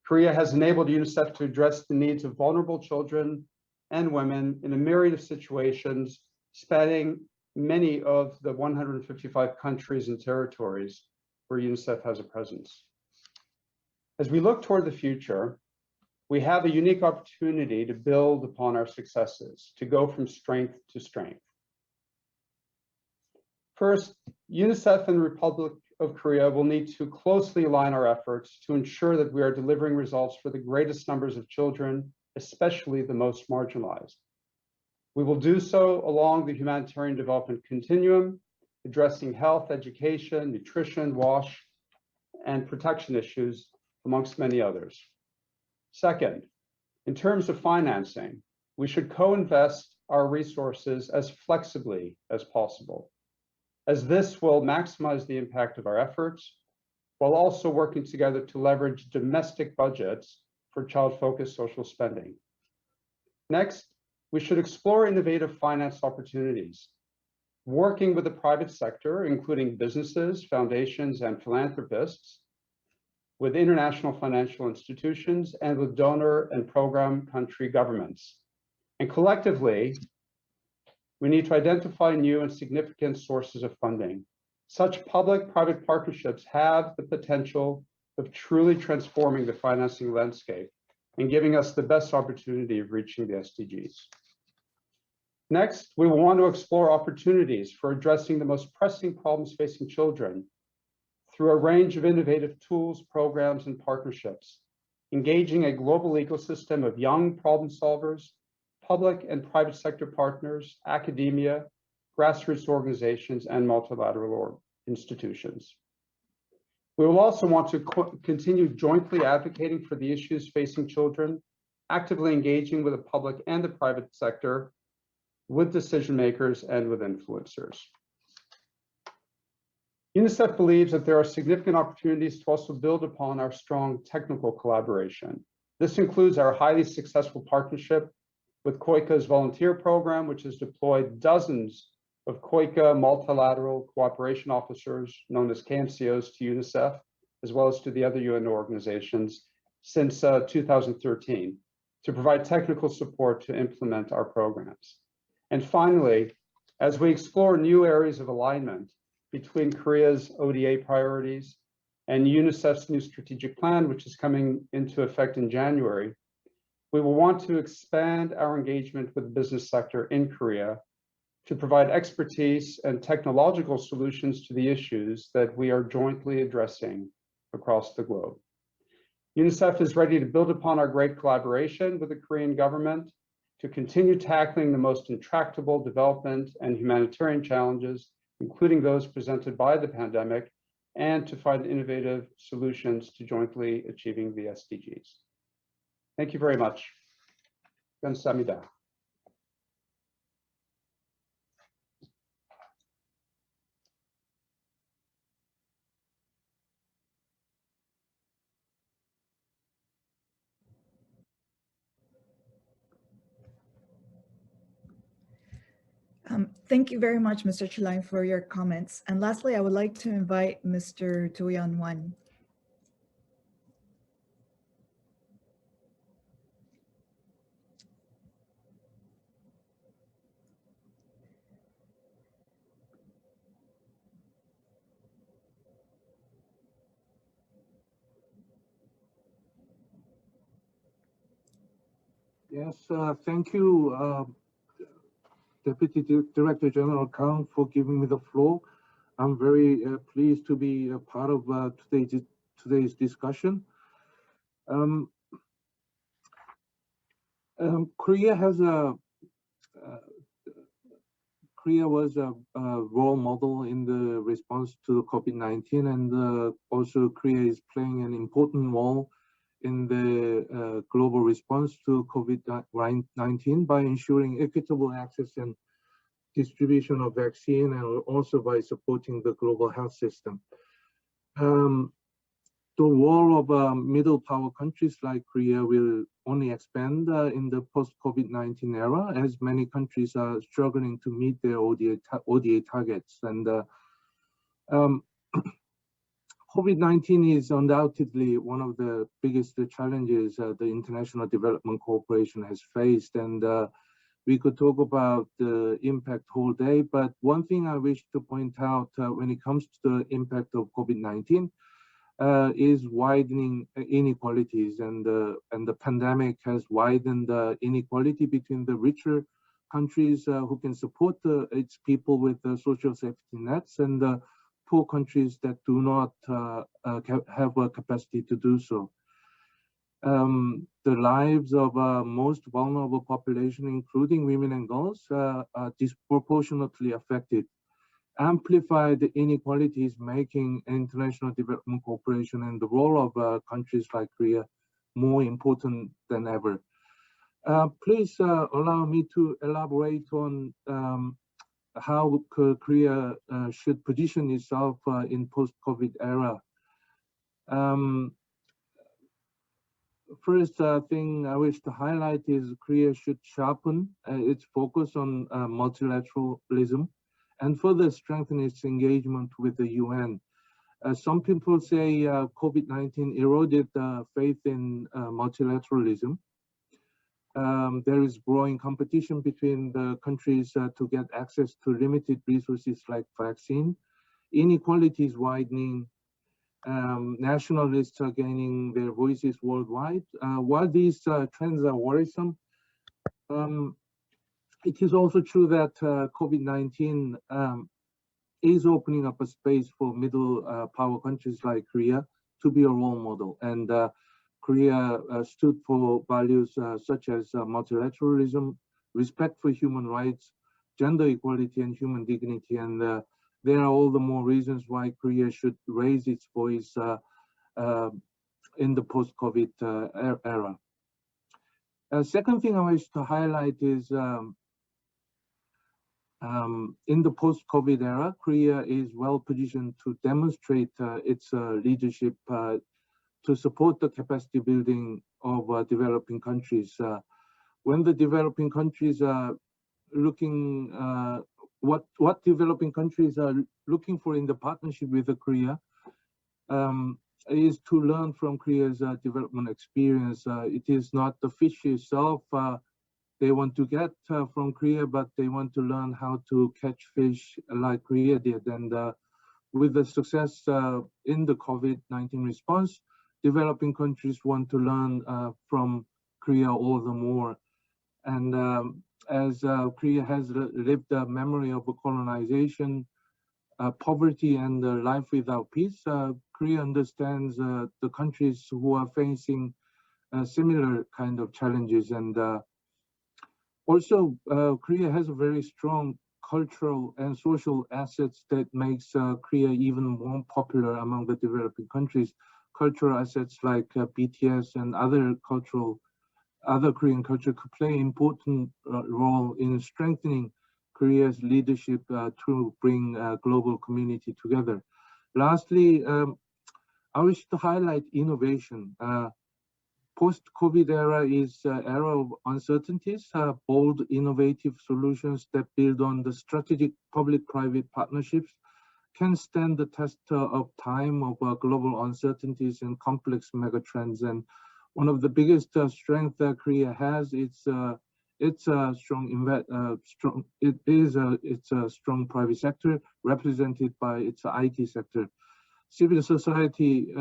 Korea has enabled UNICEF to address the needs of vulnerable children and women in a myriad of situations spanning many of the 155 countries and territories where UNICEF has a presence. As we look toward the future, we have a unique opportunity to build upon our successes, to go from strength to strength. First, UNICEF and the Republic of Korea will need to closely align our efforts to ensure that we are delivering results for the greatest numbers of children, especially the most marginalized. We will do so along the humanitarian development continuum, addressing health, education, nutrition, WASH, and protection issues, amongst many others. Second, in terms of financing, we should co-invest our resources as flexibly as possible, as this will maximize the impact of our efforts, while also working together to leverage domestic budgets for child-focused social spending. Next, we should explore innovative finance opportunities, working with the private sector, including businesses, foundations, and philanthropists, with international financial institutions, and with donor and program country governments. And collectively, we need to identify new and significant sources of funding. Such public-private partnerships have the potential of truly transforming the financing landscape and giving us the best opportunity of reaching the SDGs. Next, we will want to explore opportunities for addressing the most pressing problems facing children through a range of innovative tools, programs, and partnerships, engaging a global ecosystem of young problem solvers, public and private sector partners, academia, grassroots organizations, and multilateral institutions. We will also want to continue jointly advocating for the issues facing children, actively engaging with the public and the private sector, with decision makers and with influencers. UNICEF believes that there are significant opportunities to also build upon our strong technical collaboration. This includes our highly successful partnership with COICA's volunteer program, which has deployed dozens of COICA multilateral cooperation officers, known as KMCOs, to UNICEF, as well as to the other UN organizations since 2013, to provide technical support to implement our programs. And finally, as we explore new areas of alignment between Korea's ODA priorities and UNICEF's new strategic plan, which is coming into effect in January, we will want to expand our engagement with the business sector in Korea to provide expertise and technological solutions to the issues that we are jointly addressing across the globe. UNICEF is ready to build upon our great collaboration with the Korean government to continue tackling the most intractable development and humanitarian challenges, including those presented by the pandemic, and to find innovative solutions to jointly achieving the SDGs. Thank you very much. 감사합니다. Thank you very much, Mr. Chilai, for your comments. And lastly, I would like to invite Mr. Doyan Wan. Yes, thank you, Deputy Director General Kang, for giving me the floor. I'm very pleased to be a part of today's discussion. Korea has Korea was a role model in the response to COVID-19, and also Korea is playing an important role in the global response to COVID-19 by ensuring equitable access and distribution of vaccine, and also by supporting the global health system. The role of middle power countries like Korea will only expand in the post-COVID-19 era, as many countries are struggling to meet their ODA targets. And COVID-19 is undoubtedly one of the biggest challenges the international development cooperation has faced. And we could talk about the impact whole day, but one thing I wish to point out when it comes to the impact of COVID-19 is widening inequalities, and the pandemic has widened the inequality between the richer countries who can support its people with social safety nets, and the poor countries that do not have a capacity to do so. The lives of most vulnerable population, including women and girls, are disproportionately affected. Amplified inequalities, making international development cooperation and the role of countries like Korea more important than ever. Please allow me to elaborate on how Korea should position itself in post-COVID era. First thing I wish to highlight is Korea should sharpen its focus on multilateralism and further strengthen its engagement with the UN. Some people say COVID-19 eroded faith in multilateralism. There is growing competition between the countries to get access to limited resources like vaccine. Inequality is widening. Nationalists are gaining their voices worldwide. While these trends are worrisome, it is also true that COVID-19 is opening up a space for middle power countries like Korea to be a role model. And Korea stood for values such as multilateralism, respect for human rights, gender equality, and human dignity. And there are all the more reasons why Korea should raise its voice in the post-COVID era. Second thing I wish to highlight is in the post-COVID era, Korea is well positioned to demonstrate its leadership to support the capacity building of developing countries. When the developing countries are looking, what developing countries are looking for in the partnership with Korea is to learn from Korea's development experience. It is not the fish itself they want to get from Korea, but they want to learn how to catch fish like Korea did. And with the success in the COVID-19 response, developing countries want to learn from Korea all the more. And as Korea has lived the memory of colonization, poverty, and life without peace, Korea understands the countries who are facing similar kind of challenges. And also, Korea has a very strong cultural and social assets that makes Korea even more popular among the developing countries. Cultural assets like BTS and other Korean culture could play an important role in strengthening Korea's leadership to bring global community together. Lastly, I wish to highlight innovation. Post-COVID era is an era of uncertainties. Bold, innovative solutions that build on the strategic public-private partnerships can stand the test of time of global uncertainties and complex megatrends. And one of the biggest strengths that Korea has is it's a strong private sector represented by its IT sector. Civil society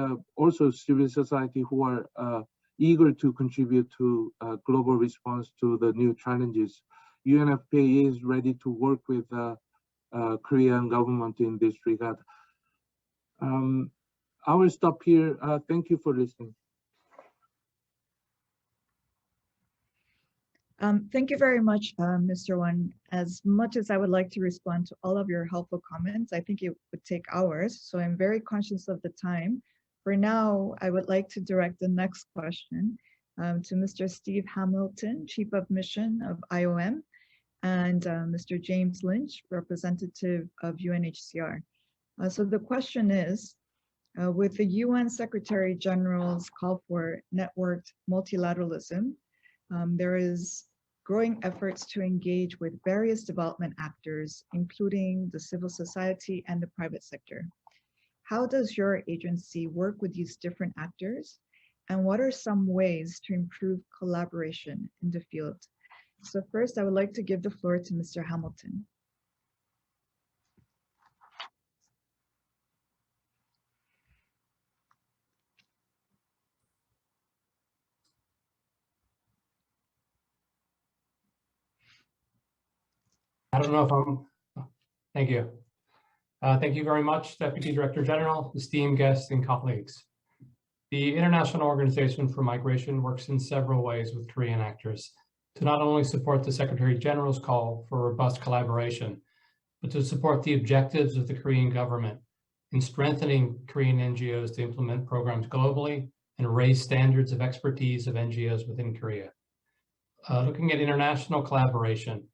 who are eager to contribute to global response to the new challenges. UNFPA is ready to work with Korean government in this regard. I will stop here. Thank you for listening. Thank you very much, Mr. Won. As much as I would like to respond to all of your helpful comments, I think it would take hours, so I'm very conscious of the time. For now, I would like to direct the next question to Mr. Steve Hamilton, Chief of Mission of IOM, and Mr. James Lynch, representative of UNHCR. So the question is, with the UN Secretary General's call for networked multilateralism, there is growing efforts to engage with various development actors, including the civil society and the private sector. How does your agency work with these different actors? And what are some ways to improve collaboration in the field? So first, I would like to give the floor to Mr. Hamilton. I don't know if thank you. Thank you very much, Deputy Director General, esteemed guests and colleagues. The International Organization for Migration works in several ways with Korean actors to not only support the Secretary General's call for robust collaboration, but to support the objectives of the Korean government in strengthening Korean NGOs to implement programs globally and raise standards of expertise of NGOs within Korea. Looking at international collaboration,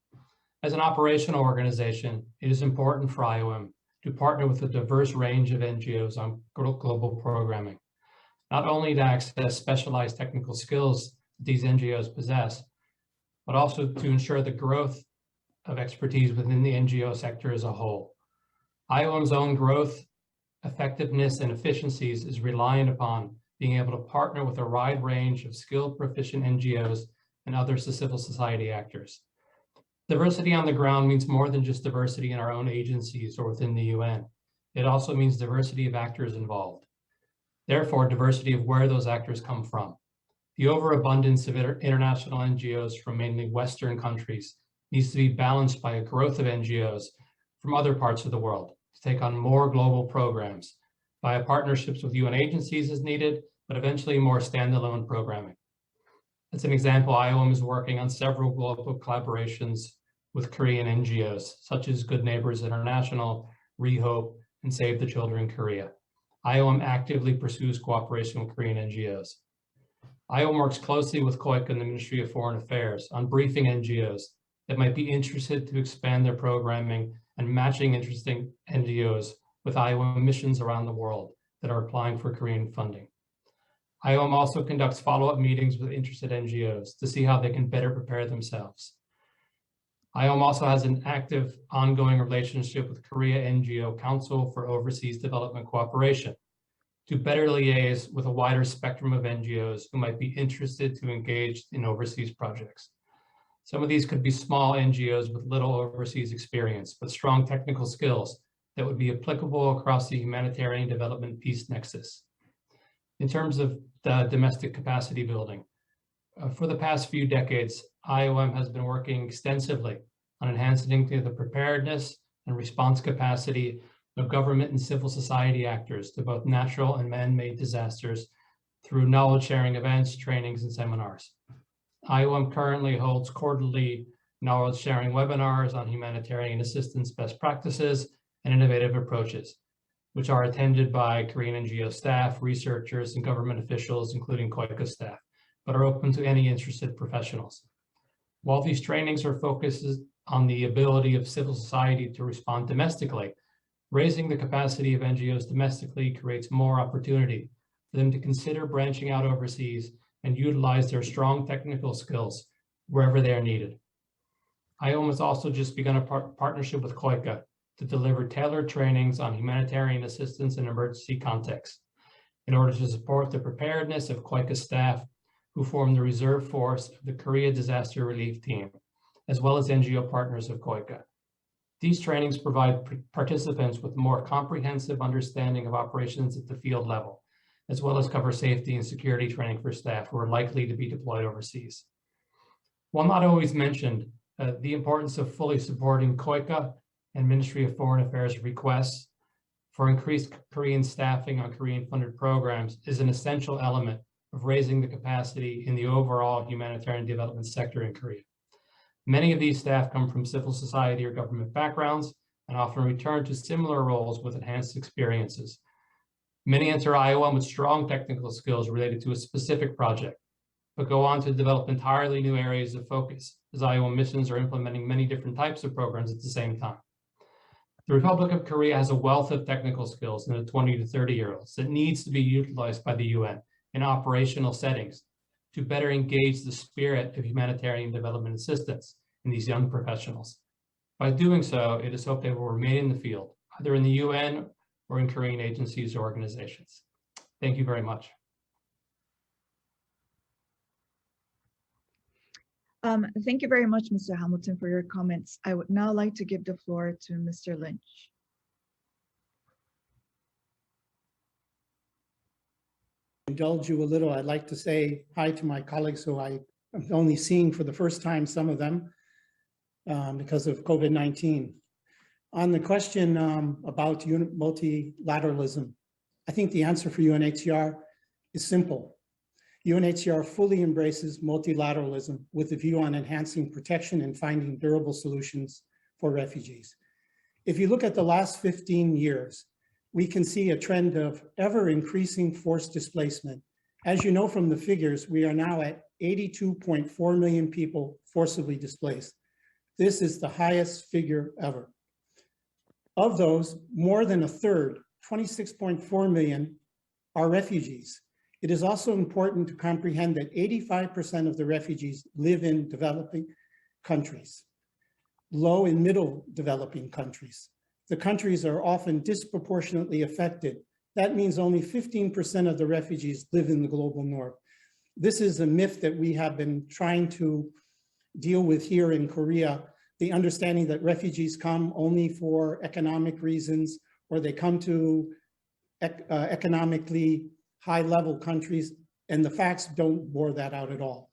as an operational organization, it is important for IOM to partner with a diverse range of NGOs on global programming, not only to access specialized technical skills that these NGOs possess, but also to ensure the growth of expertise within the NGO sector as a whole. IOM's own growth, effectiveness, and efficiencies is reliant upon being able to partner with a wide range of skilled, proficient NGOs and other civil society actors. Diversity on the ground means more than just diversity in our own agencies or within the UN. It also means diversity of actors involved. Therefore, diversity of where those actors come from. The overabundance of international NGOs from mainly Western countries needs to be balanced by a growth of NGOs from other parts of the world to take on more global programs via partnerships with UN agencies as needed, but eventually more standalone programming. As an example, IOM is working on several global collaborations with Korean NGOs, such as Good Neighbors International, ReHope, and Save the Children Korea. IOM actively pursues cooperation with Korean NGOs. IOM works closely with COIC and the Ministry of Foreign Affairs on briefing NGOs that might be interested to expand their programming and matching interesting NGOs with IOM missions around the world that are applying for Korean funding. IOM also conducts follow-up meetings with interested NGOs to see how they can better prepare themselves. IOM also has an active ongoing relationship with Korea NGO Council for Overseas Development Cooperation to better liaise with a wider spectrum of NGOs who might be interested to engage in overseas projects. Some of these could be small NGOs with little overseas experience, but strong technical skills that would be applicable across the humanitarian development peace nexus. In terms of the domestic capacity building, for the past few decades, IOM has been working extensively on enhancing the preparedness and response capacity of government and civil society actors to both natural and man-made disasters through knowledge sharing events, trainings, and seminars. IOM currently holds quarterly knowledge sharing webinars on humanitarian assistance best practices and innovative approaches, which are attended by Korean NGO staff, researchers, and government officials, including COICA staff, but are open to any interested professionals. While these trainings are focused on the ability of civil society to respond domestically, raising the capacity of NGOs domestically creates more opportunity for them to consider branching out overseas and utilize their strong technical skills wherever they are needed. IOM has also just begun a partnership with COICA to deliver tailored trainings on humanitarian assistance in emergency contexts in order to support the preparedness of COICA staff who form the reserve force of the Korea Disaster Relief Team, as well as NGO partners of COICA. These trainings provide participants with more comprehensive understanding of operations at the field level, as well as cover safety and security training for staff who are likely to be deployed overseas. While not always mentioned, the importance of fully supporting COICA and Ministry of Foreign Affairs requests for increased Korean staffing on Korean-funded programs is an essential element of raising the capacity in the overall humanitarian development sector in Korea. Many of these staff come from civil society or government backgrounds and often return to similar roles with enhanced experiences. Many enter IOM with strong technical skills related to a specific project, but go on to develop entirely new areas of focus as IOM missions are implementing many different types of programs at the same time. The Republic of Korea has a wealth of technical skills in the 20 to 30-year-olds that needs to be utilized by the UN in operational settings to better engage the spirit of humanitarian development assistance in these young professionals. By doing so, it is hoped they will remain in the field, either in the UN or in Korean agencies or organizations. Thank you very much. Thank you very much, Mr. Hamilton, for your comments. I would now like to give the floor to Mr. Lynch. Indulge you a little, I'd like to say hi to my colleagues who I'm only seeing for the first time, some of them, because of COVID-19. On the question about multilateralism, I think the answer for UNHCR is simple. UNHCR fully embraces multilateralism with a view on enhancing protection and finding durable solutions for refugees. If you look at the last 15 years, we can see a trend of ever increasing forced displacement. As you know from the figures, we are now at 82.4 million people forcibly displaced. This is the highest figure ever. Of those, more than a third, 26.4 million, are refugees. It is also important to comprehend that 85% of the refugees live in developing countries, low and middle developing countries. The countries are often disproportionately affected. That means only 15% of the refugees live in the global north. This is a myth that we have been trying to deal with here in Korea, the understanding that refugees come only for economic reasons, or they come to economically high-level countries, and the facts don't bore that out at all.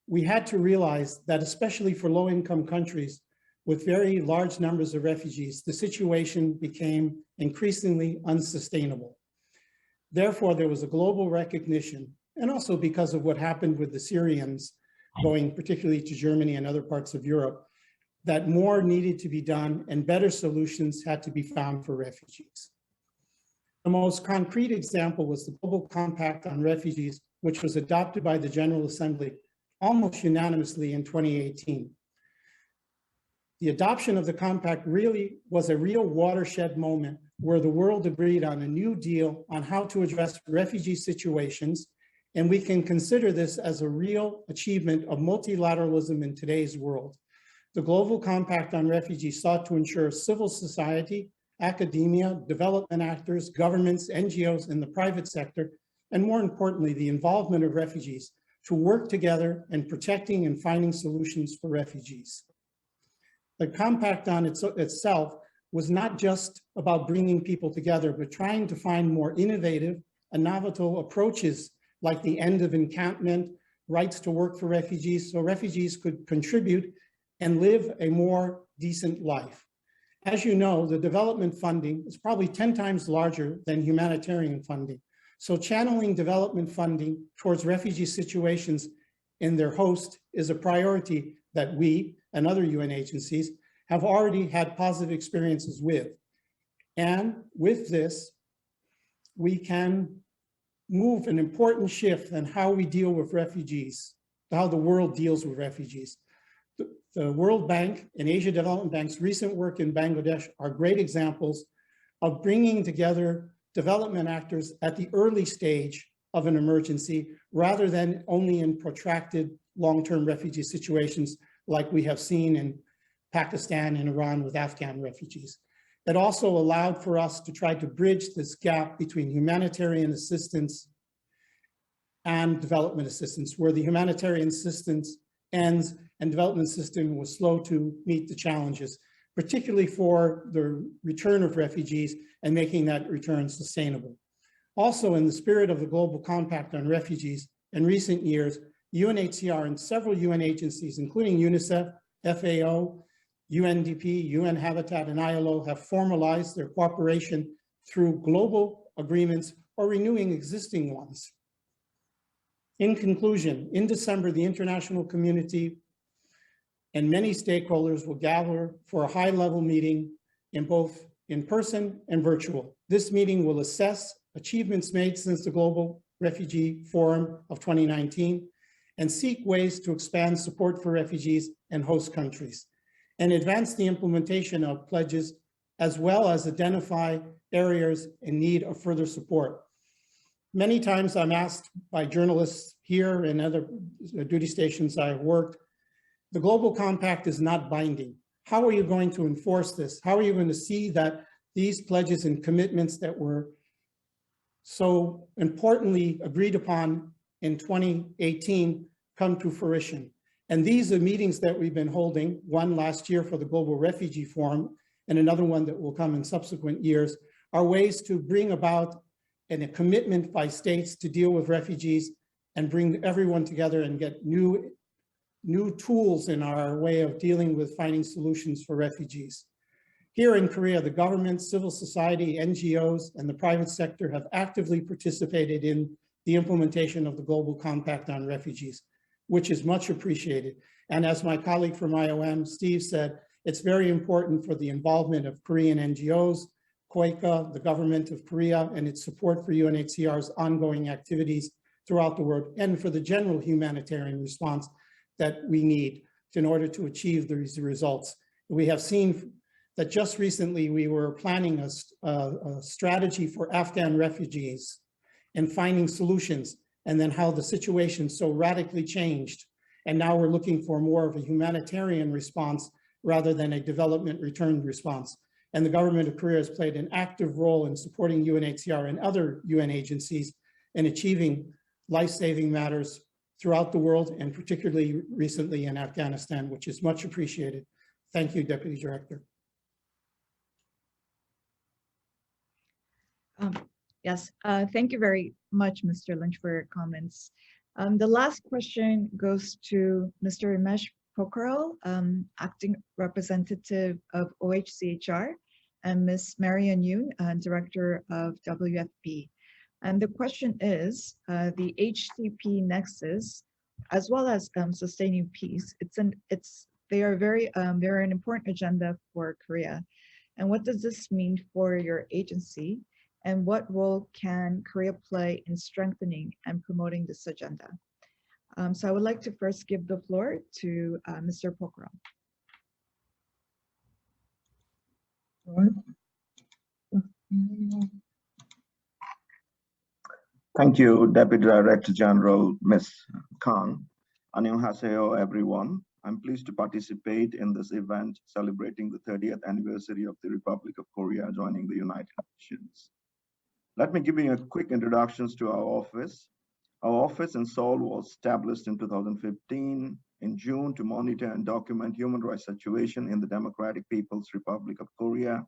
We had to realize that especially for low-income countries with very large numbers of refugees, the situation became increasingly unsustainable. Therefore, there was a global recognition, and also because of what happened with the Syrians going particularly to Germany and other parts of Europe, that more needed to be done and better solutions had to be found for refugees. The most concrete example was the Global Compact on Refugees, which was adopted by the General Assembly almost unanimously in 2018. The adoption of the compact really was a real watershed moment where the world agreed on a new deal on how to address refugee situations, and we can consider this as a real achievement of multilateralism in today's world. The Global Compact on Refugees sought to ensure civil society, academia, development actors, governments, NGOs, and the private sector, and more importantly, the involvement of refugees to work together in protecting and finding solutions for refugees. The compact on itself was not just about bringing people together, but trying to find more innovative and novel approaches like the end of encampment, rights to work for refugees, so refugees could contribute and live a more decent life. As you know, the development funding is probably 10 times larger than humanitarian funding. So channeling development funding towards refugee situations in their host is a priority that we and other UN agencies have already had positive experiences with. And with this, we can move an important shift in how we deal with refugees, how the world deals with refugees. The World Bank and Asia Development Bank's recent work in Bangladesh are great examples of bringing together development actors at the early stage of an emergency rather than only in protracted long-term refugee situations like we have seen in Pakistan and Iran with Afghan refugees. It also allowed for us to try to bridge this gap between humanitarian assistance and development assistance, where the humanitarian assistance ends and development system was slow to meet the challenges, particularly for the return of refugees and making that return sustainable. Also, in the spirit of the Global Compact on Refugees, in recent years, UNHCR and several UN agencies, including UNICEF, FAO, UNDP, UN Habitat, and ILO have formalized their cooperation through global agreements or renewing existing ones. In conclusion, in December, the international community and many stakeholders will gather for a high-level meeting in both in-person and virtual. This meeting will assess achievements made since the Global Refugee Forum of 2019 and seek ways to expand support for refugees and host countries, and advance the implementation of pledges, as well as identify areas in need of further support. Many times I'm asked by journalists here and other duty stations I've worked, the Global Compact is not binding. How are you going to enforce this? How are you going to see that these pledges and commitments that were so importantly agreed upon in 2018 come to fruition? And these are meetings that we've been holding, one last year for the Global Refugee Forum and another one that will come in subsequent years, are ways to bring about a commitment by states to deal with refugees and bring everyone together and get new tools in our way of dealing with finding solutions for refugees. Here in Korea, the government, civil society, NGOs, and the private sector have actively participated in the implementation of the Global Compact on Refugees, which is much appreciated. And as my colleague from IOM, Steve, said, it's very important for the involvement of Korean NGOs, KOICA, the government of Korea, and its support for UNHCR's ongoing activities throughout the world, and for the general humanitarian response that we need in order to achieve these results. We have seen that just recently we were planning a strategy for Afghan refugees and finding solutions, and then how the situation so radically changed. And now we're looking for more of a humanitarian response rather than a development return response. And the government of Korea has played an active role in supporting UNHCR and other UN agencies in achieving life-saving matters throughout the world, and particularly recently in Afghanistan, which is much appreciated. Thank you, Deputy Director. Yes, thank you very much, Mr. Lynch, for your comments. The last question goes to Mr. Ramesh Pokharel, Acting Representative of OHCHR, and Ms. Marion Yoon, Director of WFP. And the question is, the Hdp Nexus, as well as sustaining peace, they're an important agenda for Korea. And what does this mean for your agency? And what role can Korea play in strengthening and promoting this agenda? So I would like to first give the floor to Mr. Pokharel. Thank you, Deputy Director General, Ms. Kang. Annyeonghaseyo, everyone. I'm pleased to participate in this event celebrating the 30th anniversary of the Republic of Korea joining the United Nations. Let me give you a quick introduction to our office. Our office in Seoul was established in 2015 in June to monitor and document human rights situation in the Democratic People's Republic of Korea,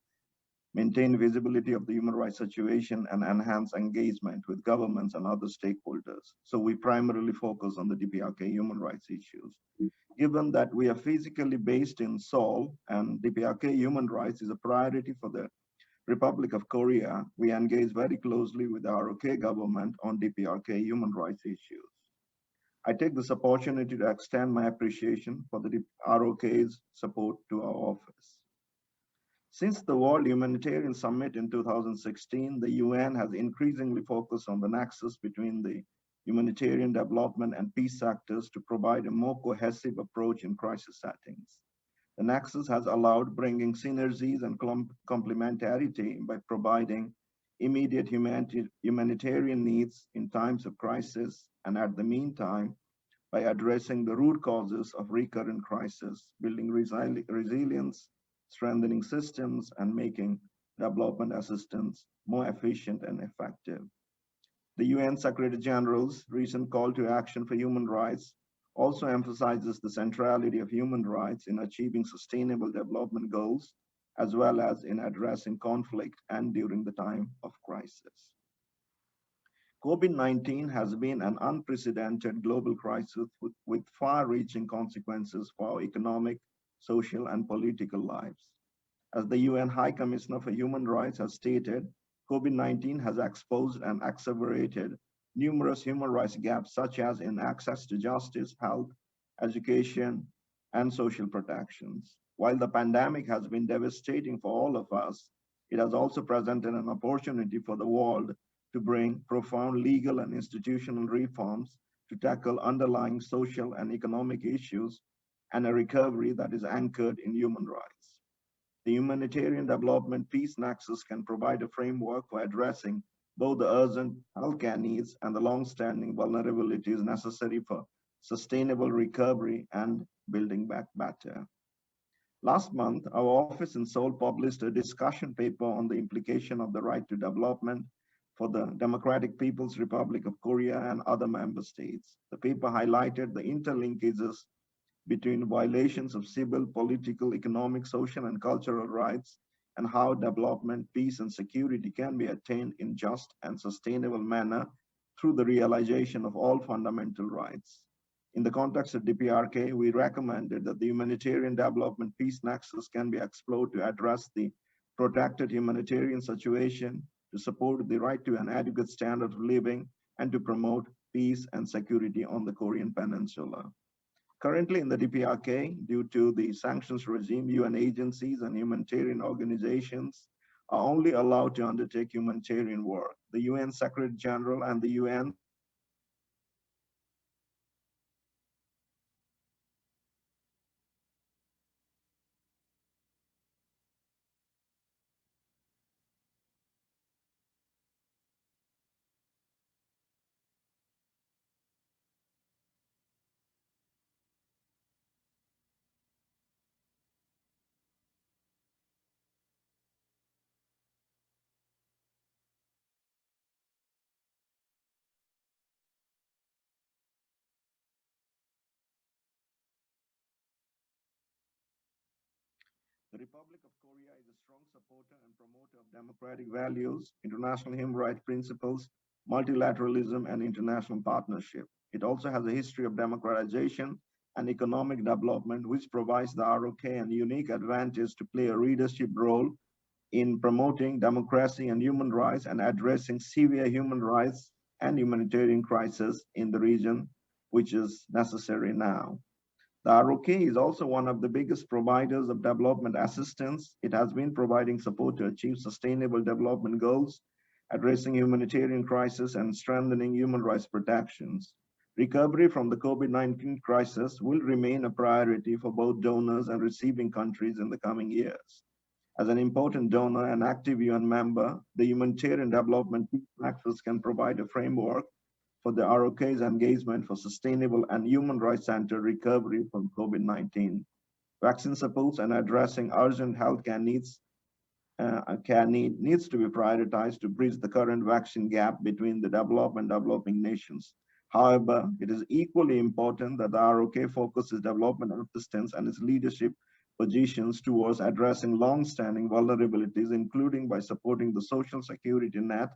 maintain visibility of the human rights situation, and enhance engagement with governments and other stakeholders. So we primarily focus on the DPRK human rights issues. Given that we are physically based in Seoul and DPRK human rights is a priority for the Republic of Korea, we engage very closely with the ROK government on DPRK human rights issues. I take this opportunity to extend my appreciation for the ROK's support to our office. Since the World Humanitarian Summit in 2016, the UN has increasingly focused on the nexus between the humanitarian development and peace sectors to provide a more cohesive approach in crisis settings. The nexus has allowed bringing synergies and complementarity by providing immediate humanitarian needs in times of crisis, and at the meantime, by addressing the root causes of recurrent crisis, building resilience, strengthening systems, and making development assistance more efficient and effective. The UN Secretary General's recent call to action for human rights also emphasizes the centrality of human rights in achieving sustainable development goals, as well as in addressing conflict and during the time of crisis. COVID-19 has been an unprecedented global crisis with far-reaching consequences for our economic, social, and political lives. As the UN High Commissioner for Human Rights has stated, COVID-19 has exposed and accelerated numerous human rights gaps, such as in access to justice, health, education, and social protections. While the pandemic has been devastating for all of us, it has also presented an opportunity for the world to bring profound legal and institutional reforms to tackle underlying social and economic issues and a recovery that is anchored in human rights. The Humanitarian Development Peace Nexus can provide a framework for addressing both the urgent healthcare needs and the long-standing vulnerabilities necessary for sustainable recovery and building back better. Last month, our office in Seoul published a discussion paper on the implication of the right to development for the Democratic People's Republic of Korea and other member states. The paper highlighted the interlinkages between violations of civil, political, economic, social, and cultural rights, and how development, peace, and security can be attained in just and sustainable manner through the realization of all fundamental rights. In the context of DPRK, we recommended that the Humanitarian Development Peace Nexus can be explored to address the protected humanitarian situation, to support the right to an adequate standard of living, and to promote peace and security on the Korean Peninsula. Currently in the DPRK, due to the sanctions regime, UN agencies and humanitarian organizations are only allowed to undertake humanitarian work. The UN Secretary General and the UN The Republic of Korea is a strong supporter and promoter of democratic values, international human rights principles, multilateralism, and international partnership. It also has a history of democratization and economic development, which provides the ROK a unique advantage to play a leadership role in promoting democracy and human rights and addressing severe human rights and humanitarian crisis in the region, which is necessary now. The ROK is also one of the biggest providers of development assistance. It has been providing support to achieve sustainable development goals, addressing humanitarian crisis, and strengthening human rights protections. Recovery from the COVID-19 crisis will remain a priority for both donors and receiving countries in the coming years. As an important donor and active UN member, the Humanitarian Development Nexus can provide a framework for the ROK's engagement for sustainable and human rights-centered recovery from COVID-19. Vaccine supports and addressing urgent healthcare needs needs to be prioritized to bridge the current vaccine gap between the developed and developing nations. However, it is equally important that the ROK focuses development assistance and its leadership positions towards addressing long-standing vulnerabilities, including by supporting the social security net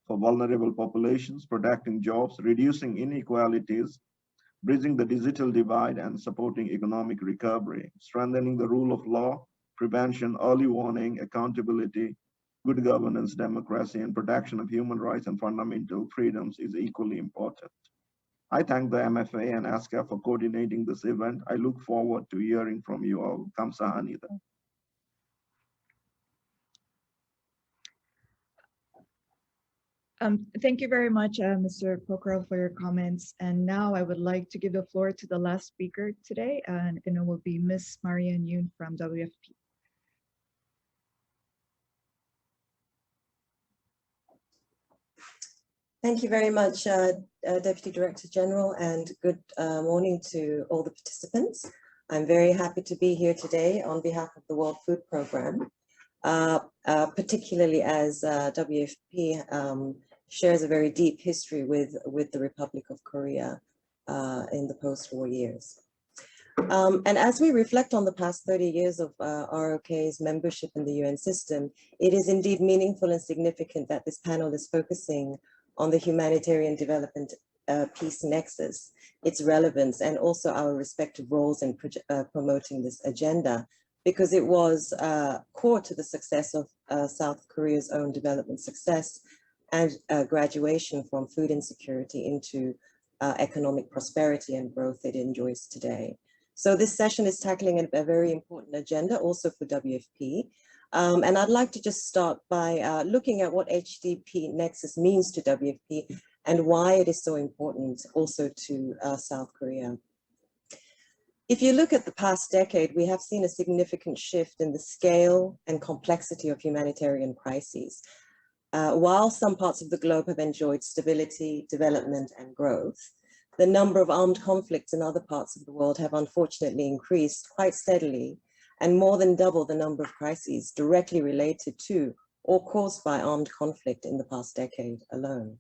for vulnerable populations, protecting jobs, reducing inequalities, bridging the digital divide, and supporting economic recovery. Strengthening the rule of law, prevention, early warning, accountability, good governance, democracy, and protection of human rights and fundamental freedoms is equally important. I thank the MFA and ASCA for coordinating this event. I look forward to hearing from you all. Kamsahamnida. Thank you very much, Mr. Pokral, for your comments. And now I would like to give the floor to the last speaker today, and it will be Ms. Marion Yoon from WFP. Thank you very much, Deputy Director General, and good morning to all the participants. I'm very happy to be here today on behalf of the World Food Programme, particularly as WFP shares a very deep history with the Republic of Korea in the post-war years. And as we reflect on the past 30 years of ROK's membership in the UN system, it is indeed meaningful and significant that this panel is focusing on the humanitarian development peace nexus, its relevance, and also our respective roles in promoting this agenda, because it was core to the success of South Korea's own development success and graduation from food insecurity into economic prosperity and growth it enjoys today. So this session is tackling a very important agenda also for WFP. And I'd like to just start by looking at what HDP Nexus means to WFP and why it is so important also to South Korea. If you look at the past decade, we have seen a significant shift in the scale and complexity of humanitarian crises. While some parts of the globe have enjoyed stability, development, and growth, the number of armed conflicts in other parts of the world have unfortunately increased quite steadily, and more than double the number of crises directly related to or caused by armed conflict in the past decade alone.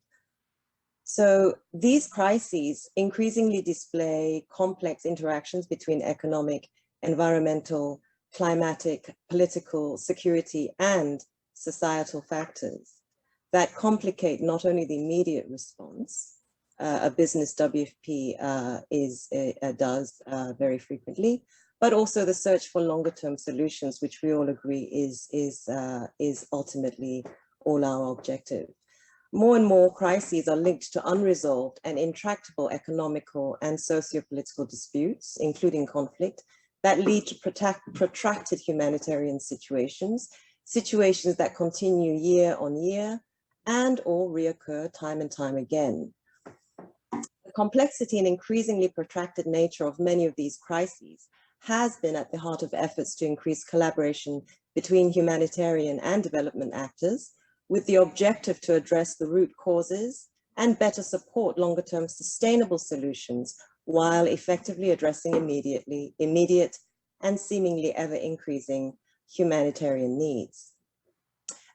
So these crises increasingly display complex interactions between economic, environmental, climatic, political, security, and societal factors that complicate not only the immediate response, a business WFP does very frequently, but also the search for longer term solutions, which we all agree is ultimately all our objective. More and more crises are linked to unresolved and intractable economical and socio-political disputes, including conflict, that lead to protracted humanitarian situations that continue year on year and or reoccur time and time again. The complexity and increasingly protracted nature of many of these crises has been at the heart of efforts to increase collaboration between humanitarian and development actors, with the objective to address the root causes and better support longer-term sustainable solutions while effectively addressing immediate and seemingly ever-increasing humanitarian needs.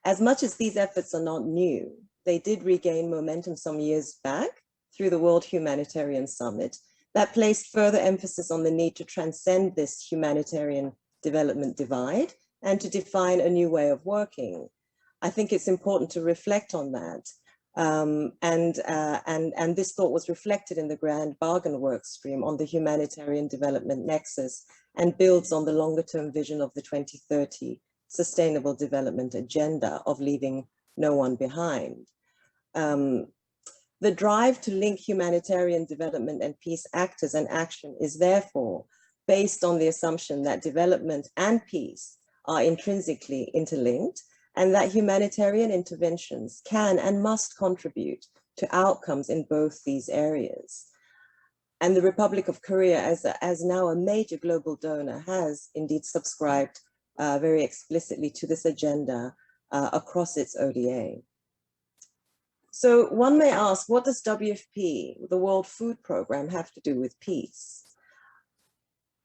As much as these efforts are not new, they did regain momentum some years back through the World Humanitarian Summit that placed further emphasis on the need to transcend this humanitarian development divide and to define a new way of working. I think it's important to reflect on that. And this thought was reflected in the Grand Bargain work stream on the humanitarian development nexus and builds on the longer term vision of the 2030 Sustainable Development Agenda of leaving no one behind. The drive to link humanitarian development and peace actors and action is therefore based on the assumption that development and peace are intrinsically interlinked, and that humanitarian interventions can and must contribute to outcomes in both these areas. And the Republic of Korea, as now a major global donor, has indeed subscribed very explicitly to this agenda across its ODA. So one may ask, what does WFP, the World Food Programme, have to do with peace?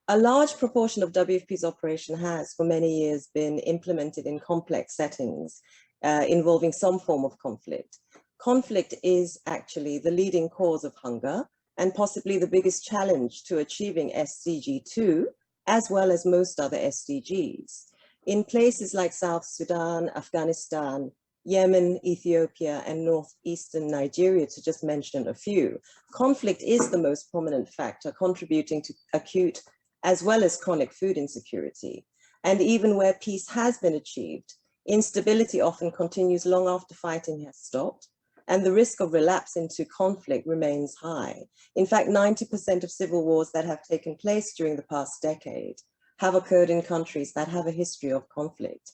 A large proportion of WFP's operation has for many years been implemented in complex settings involving some form of conflict. Conflict is actually the leading cause of hunger and possibly the biggest challenge to achieving SDG 2, as well as most other SDGs. In places like South Sudan, Afghanistan, Yemen, Ethiopia, and northeastern Nigeria, to just mention a few, conflict is the most prominent factor contributing to acute as well as chronic food insecurity. And even where peace has been achieved, instability often continues long after fighting has stopped, and the risk of relapse into conflict remains high. In fact, 90% of civil wars that have taken place during the past decade have occurred in countries that have a history of conflict.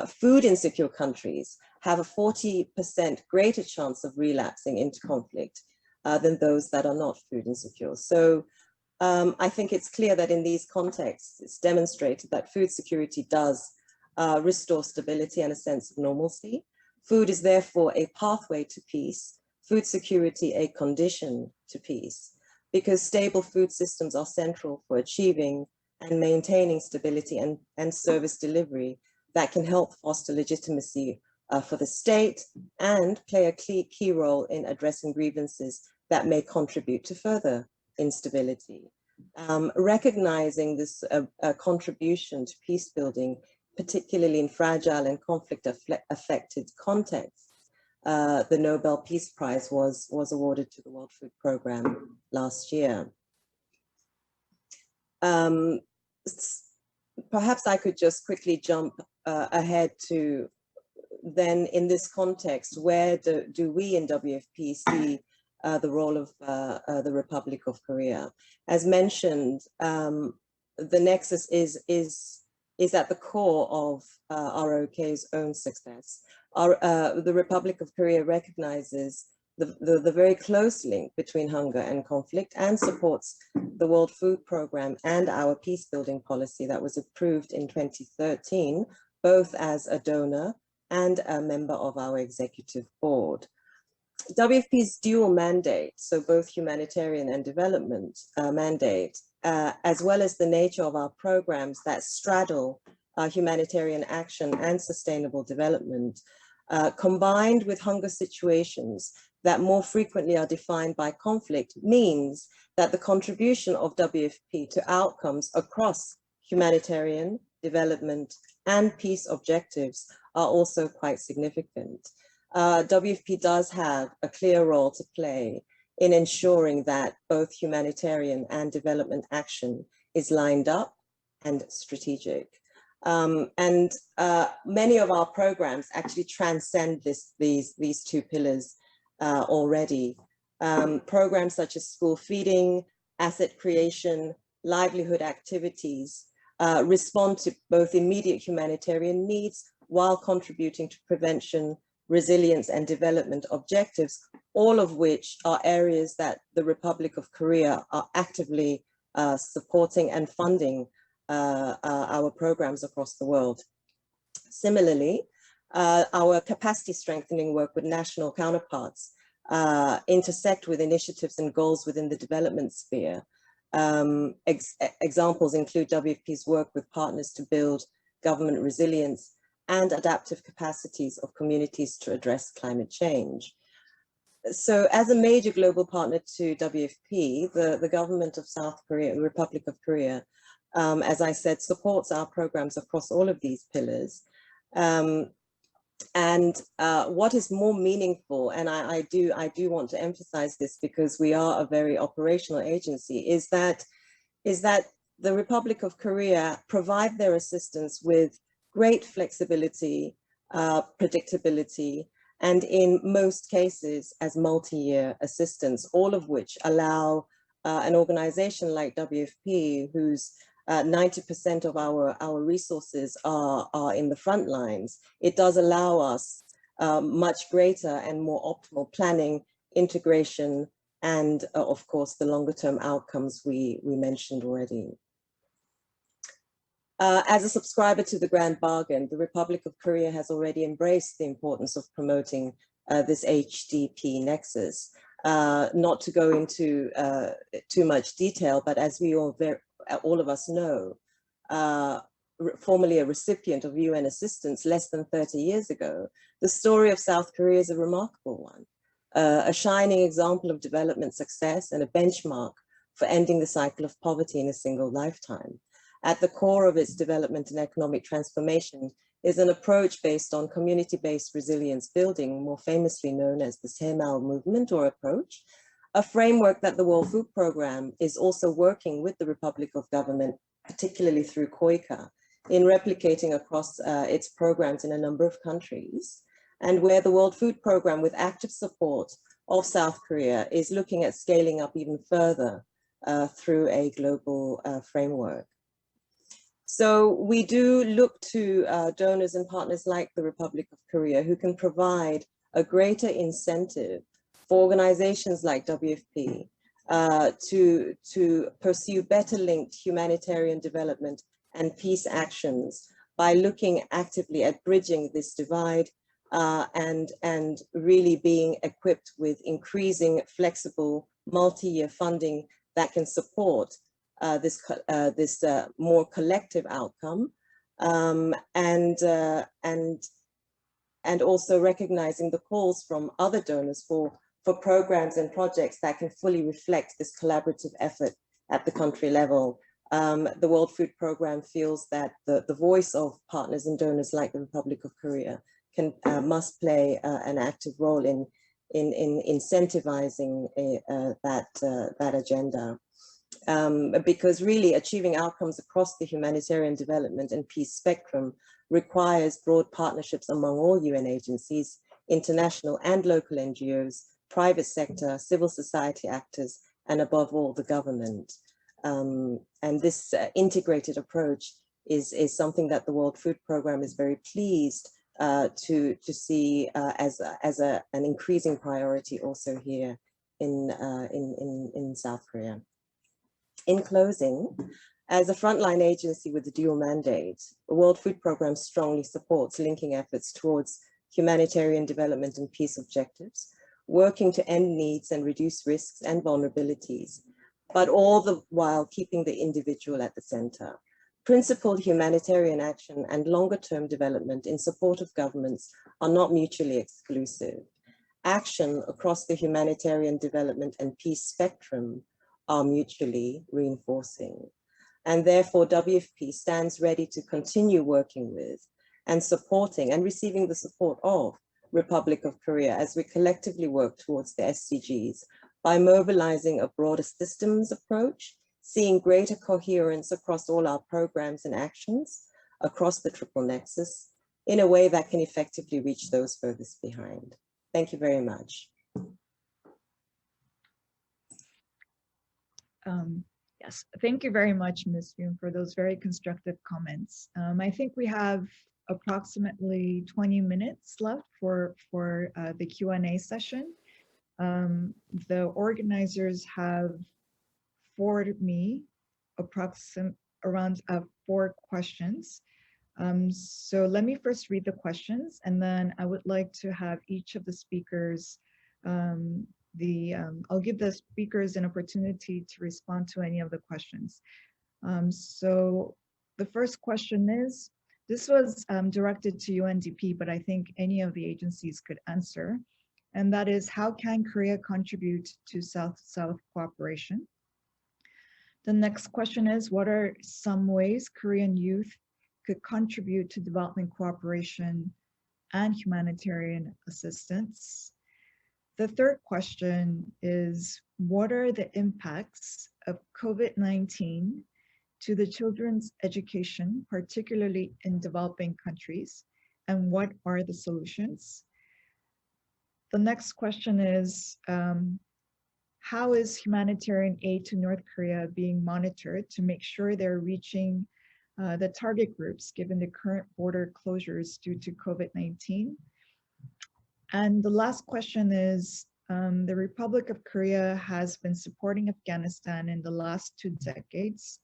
Food insecure countries have a 40% greater chance of relapsing into conflict than those that are not food insecure. So I think it's clear that in these contexts, it's demonstrated that food security does restore stability and a sense of normalcy. Food is therefore a pathway to peace, food security a condition to peace, because stable food systems are central for achieving and maintaining stability and service delivery that can help foster legitimacy for the state and play a key role in addressing grievances that may contribute to further instability. Recognizing this contribution to peace building, particularly in fragile and conflict-affected contexts, the Nobel Peace Prize was awarded to the World Food Programme last year. Perhaps I could just quickly jump ahead to then, in this context, where do we in WFP see the role of the Republic of Korea? As mentioned, the nexus is at the core of ROK's own success. The Republic of Korea recognizes the very close link between hunger and conflict and supports the World Food Programme and our peace building policy that was approved in 2013, both as a donor and a member of our executive board. WFP's dual mandate, so both humanitarian and development mandate, as well as the nature of our programs that straddle humanitarian action and sustainable development, combined with hunger situations that more frequently are defined by conflict, means that the contribution of WFP to outcomes across humanitarian, development, and peace objectives are also quite significant. WFP does have a clear role to play in ensuring that both humanitarian and development action is lined up and strategic. Many of our programs actually transcend these two pillars already. Programs such as school feeding, asset creation, livelihood activities respond to both immediate humanitarian needs while contributing to prevention, resilience, and development objectives, all of which are areas that the Republic of Korea are actively supporting and funding our programs across the world. Similarly, our capacity strengthening work with national counterparts intersect with initiatives and goals within the development sphere. Examples include WFP's work with partners to build government resilience and adaptive capacities of communities to address climate change. So as a major global partner to WFP, the government of South Korea, the Republic of Korea, as I said, supports our programs across all of these pillars. What is more meaningful, and I do want to emphasize this because we are a very operational agency, is that the Republic of Korea provide their assistance with great flexibility, predictability, and in most cases as multi-year assistance, all of which allow an organization like WFP, whose 90% of our resources are in the front lines, it does allow us much greater and more optimal planning, integration, and of course, the longer term outcomes we mentioned already. As a subscriber to the Grand Bargain, the Republic of Korea has already embraced the importance of promoting this Hdp Nexus. Not to go into too much detail, but as we all of us know, formerly a recipient of UN assistance less than 30 years ago, the story of South Korea is a remarkable one, a shining example of development success and a benchmark for ending the cycle of poverty in a single lifetime. At the core of its development and economic transformation is an approach based on community-based resilience building, more famously known as the Semal movement or approach, a framework that the World Food Programme is also working with the Republic of Government, particularly through KOICA, in replicating across its programs in a number of countries, and where the World Food Programme, with active support of South Korea, is looking at scaling up even further through a global framework. So we do look to donors and partners like the Republic of Korea, who can provide a greater incentive for organizations like WFP to pursue better linked humanitarian development and peace actions by looking actively at bridging this divide and really being equipped with increasing flexible multi-year funding that can support this more collective outcome, and also recognizing the calls from other donors for programs and projects that can fully reflect this collaborative effort at the country level. The World Food Programme feels that the voice of partners and donors like the Republic of Korea must play an active role in incentivizing that agenda. Because really achieving outcomes across the humanitarian development and peace spectrum requires broad partnerships among all UN agencies, international and local NGOs, private sector, civil society actors, and above all, the government. And this integrated approach is something that the World Food Programme is very pleased to see as an increasing priority also here in South Korea. In closing, as a frontline agency with a dual mandate, the World Food Programme strongly supports linking efforts towards humanitarian development and peace objectives, working to end needs and reduce risks and vulnerabilities, but all the while keeping the individual at the center. Principled humanitarian action and longer-term development in support of governments are not mutually exclusive. Action across the humanitarian development and peace spectrum are mutually reinforcing. And therefore, WFP stands ready to continue working with and supporting and receiving the support of Republic of Korea as we collectively work towards the SDGs by mobilizing a broader systems approach, seeing greater coherence across all our programs and actions across the triple nexus in a way that can effectively reach those furthest behind. Thank you very much. Yes, thank you very much, Ms. Yoon, for those very constructive comments. I think we have approximately 20 minutes left for the Q&A session. The organizers have forwarded me around 4 questions. So let me first read the questions, and then I would like to have each of the speakers I'll give the speakers an opportunity to respond to any of the questions. So the first question is, this was directed to UNDP, but I think any of the agencies could answer. And that is, how can Korea contribute to South-South cooperation? The next question is, what are some ways Korean youth could contribute to development cooperation and humanitarian assistance? The third question is, what are the impacts of COVID-19 to the children's education, particularly in developing countries, and what are the solutions? The next question is, how is humanitarian aid to North Korea being monitored to make sure they're reaching the target groups given the current border closures due to COVID-19? And the last question is, the Republic of Korea has been supporting Afghanistan in the last 2 decades.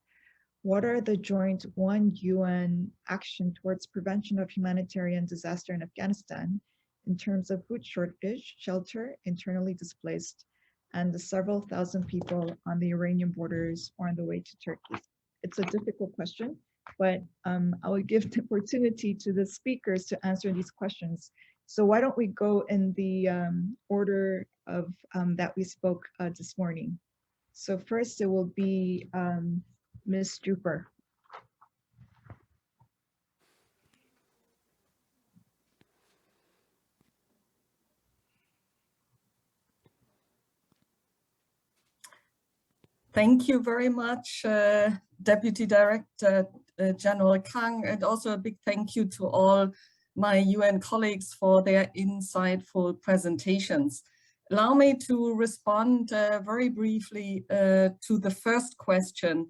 What are the joint UN action towards prevention of humanitarian disaster in Afghanistan in terms of food shortage, shelter, internally displaced, and the several thousand people on the Iranian borders or on the way to Turkey? It's a difficult question, but I will give the opportunity to the speakers to answer these questions. So why don't we go in the order of that we spoke this morning. So first it will be Ms. Druper. Thank you very much, Deputy Director General Kang, and also a big thank you to all my UN colleagues for their insightful presentations. Allow me to respond very briefly to the first question.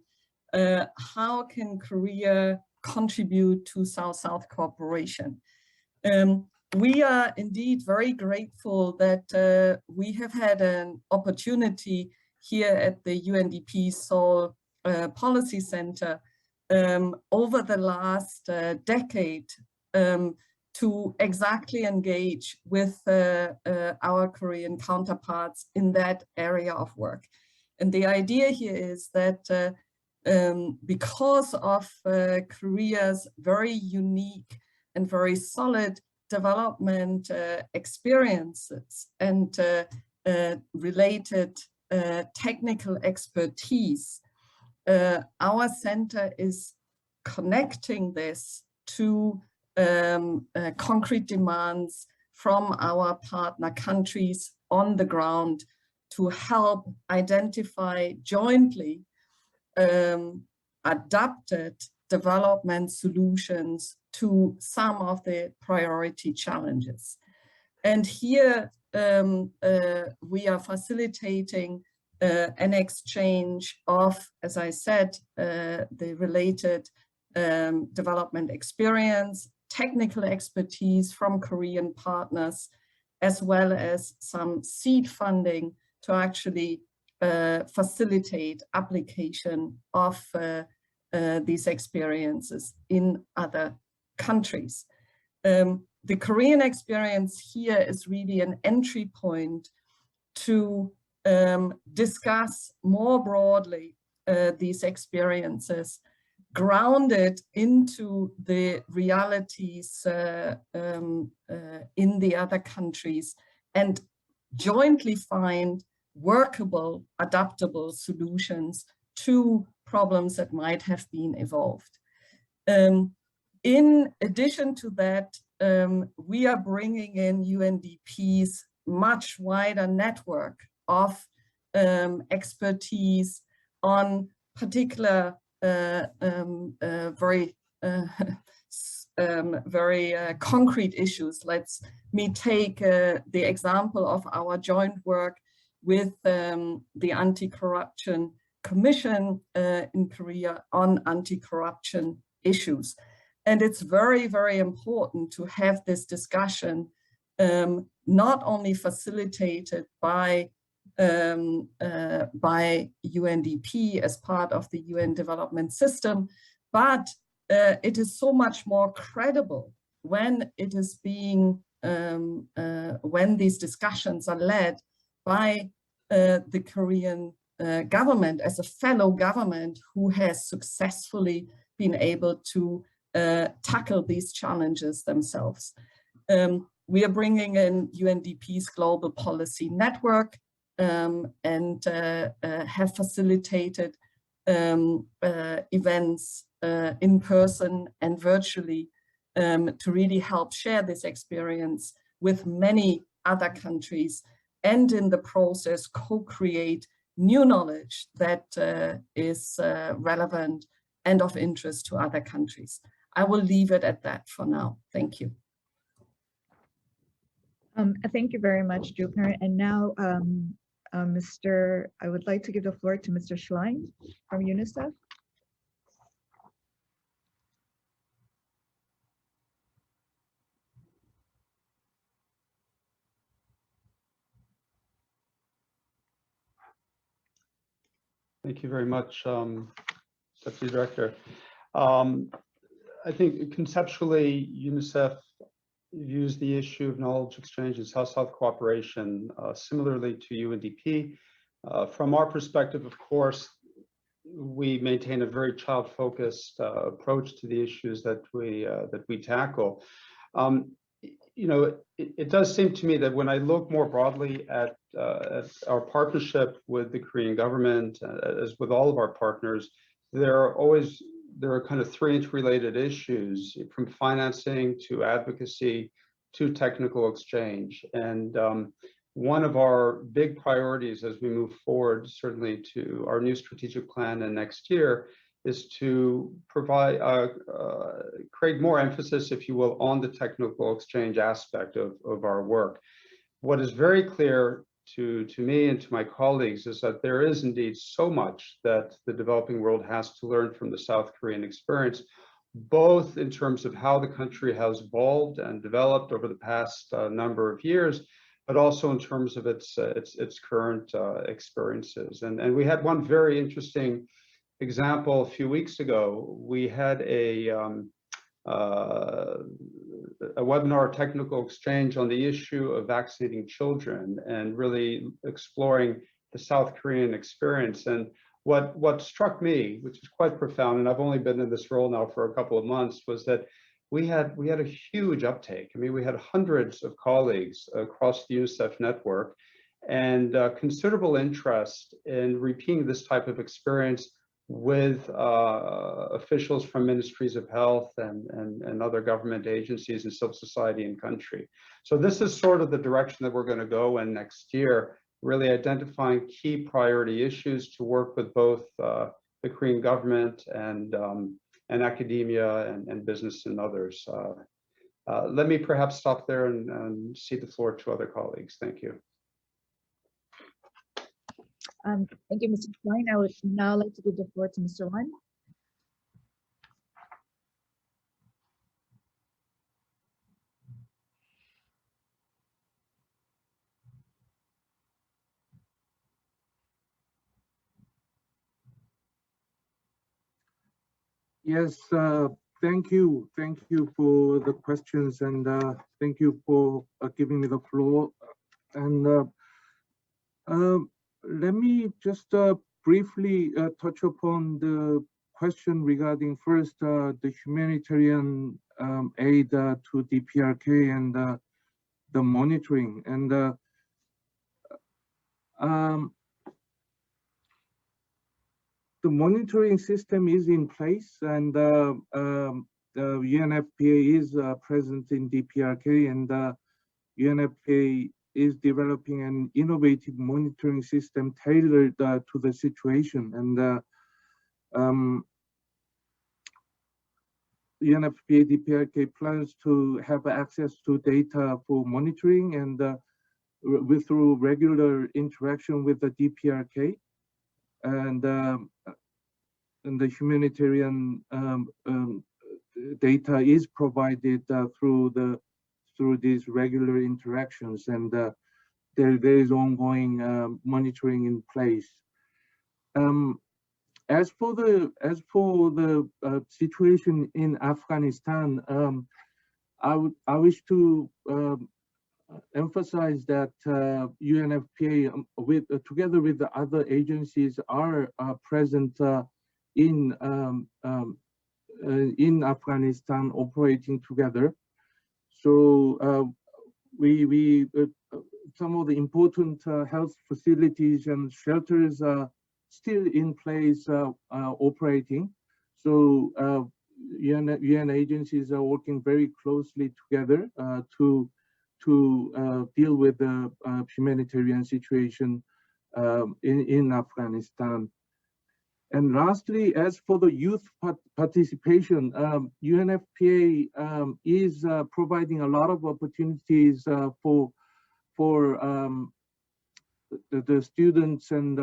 How can Korea contribute to South-South cooperation? We are indeed very grateful that we have had an opportunity here at the UNDP Seoul Policy Center over the last decade to exactly engage with our Korean counterparts in that area of work. And the idea here is that because of Korea's very unique and very solid development experiences and related technical expertise, our center is connecting this to concrete demands from our partner countries on the ground to help identify jointly adapted development solutions to some of the priority challenges. And here we are facilitating an exchange of, as I said, the related development experience, technical expertise from Korean partners, as well as some seed funding to actually facilitate application of these experiences in other countries. The Korean experience here is really an entry point to discuss more broadly these experiences, grounded into the realities in the other countries, and jointly find workable, adaptable solutions to problems that might have been evolved. In addition to that, we are bringing in UNDP's much wider network of expertise on particular very concrete issues. Let me take the example of our joint work with the Anti-Corruption Commission in Korea on anti-corruption issues. And it's very, very important to have this discussion not only facilitated by UNDP as part of the UN development system, but it is so much more credible when it is being, when these discussions are led by the Korean government as a fellow government who has successfully been able to tackle these challenges themselves. We are bringing in UNDP's Global Policy Network and have facilitated events in person and virtually to really help share this experience with many other countries, and in the process co-create new knowledge that is relevant and of interest to other countries. I will leave it at that for now. Thank you. Thank you very much, Jubner. And now, I would like to give the floor to Mr. Schlein from UNICEF. Thank you very much, Deputy Director. I think conceptually, UNICEF views the issue of knowledge exchange and South-South cooperation similarly to UNDP. From our perspective, of course, we maintain a very child-focused approach to the issues that we tackle. You know, it does seem to me that when I look more broadly at our partnership with the Korean government, as with all of our partners, there are kind of three interrelated issues, from financing to advocacy to technical exchange. And one of our big priorities as we move forward, certainly to our new strategic plan and next year, is to provide, create more emphasis, if you will, on the technical exchange aspect of our work. What is very clear to me and to my colleagues is that there is indeed so much that the developing world has to learn from the South Korean experience, both in terms of how the country has evolved and developed over the past number of years, but also in terms of its current experiences. And we had one very interesting example a few weeks ago. We had a a webinar technical exchange on the issue of vaccinating children and really exploring the South Korean experience. And what struck me, which is quite profound, and I've only been in this role now for a couple of months, was that we had a huge uptake. I mean, we had hundreds of colleagues across the UNICEF network, and considerable interest in repeating this type of experience with officials from ministries of health and other government agencies and civil society in country. So this is sort of the direction that we're going to go in next year, really identifying key priority issues to work with both the Korean government and academia and business and others. Let me perhaps stop there and cede the floor to other colleagues. Thank you. Thank you, Mr. Klein. I would now like to give the floor to Mr. Wan. Yes, thank you. Thank you for the questions, and thank you for giving me the floor. And let me just briefly touch upon the question regarding first the humanitarian aid to DPRK and the monitoring. And the monitoring system is in place, and the UNFPA is present in DPRK, and UNFPA is developing an innovative monitoring system tailored to the situation. And UNFPA DPRK plans to have access to data for monitoring and through regular interaction with the DPRK. And the humanitarian data is provided through these regular interactions, and there is ongoing monitoring in place. As for the situation in Afghanistan, I wish to emphasize that UNFPA, together with the other agencies, are present in Afghanistan, operating together. So some of the important health facilities and shelters are still in place, operating. So UN agencies are working very closely together to deal with the humanitarian situation in Afghanistan. And lastly, as for the youth participation, UNFPA is providing a lot of opportunities for the students and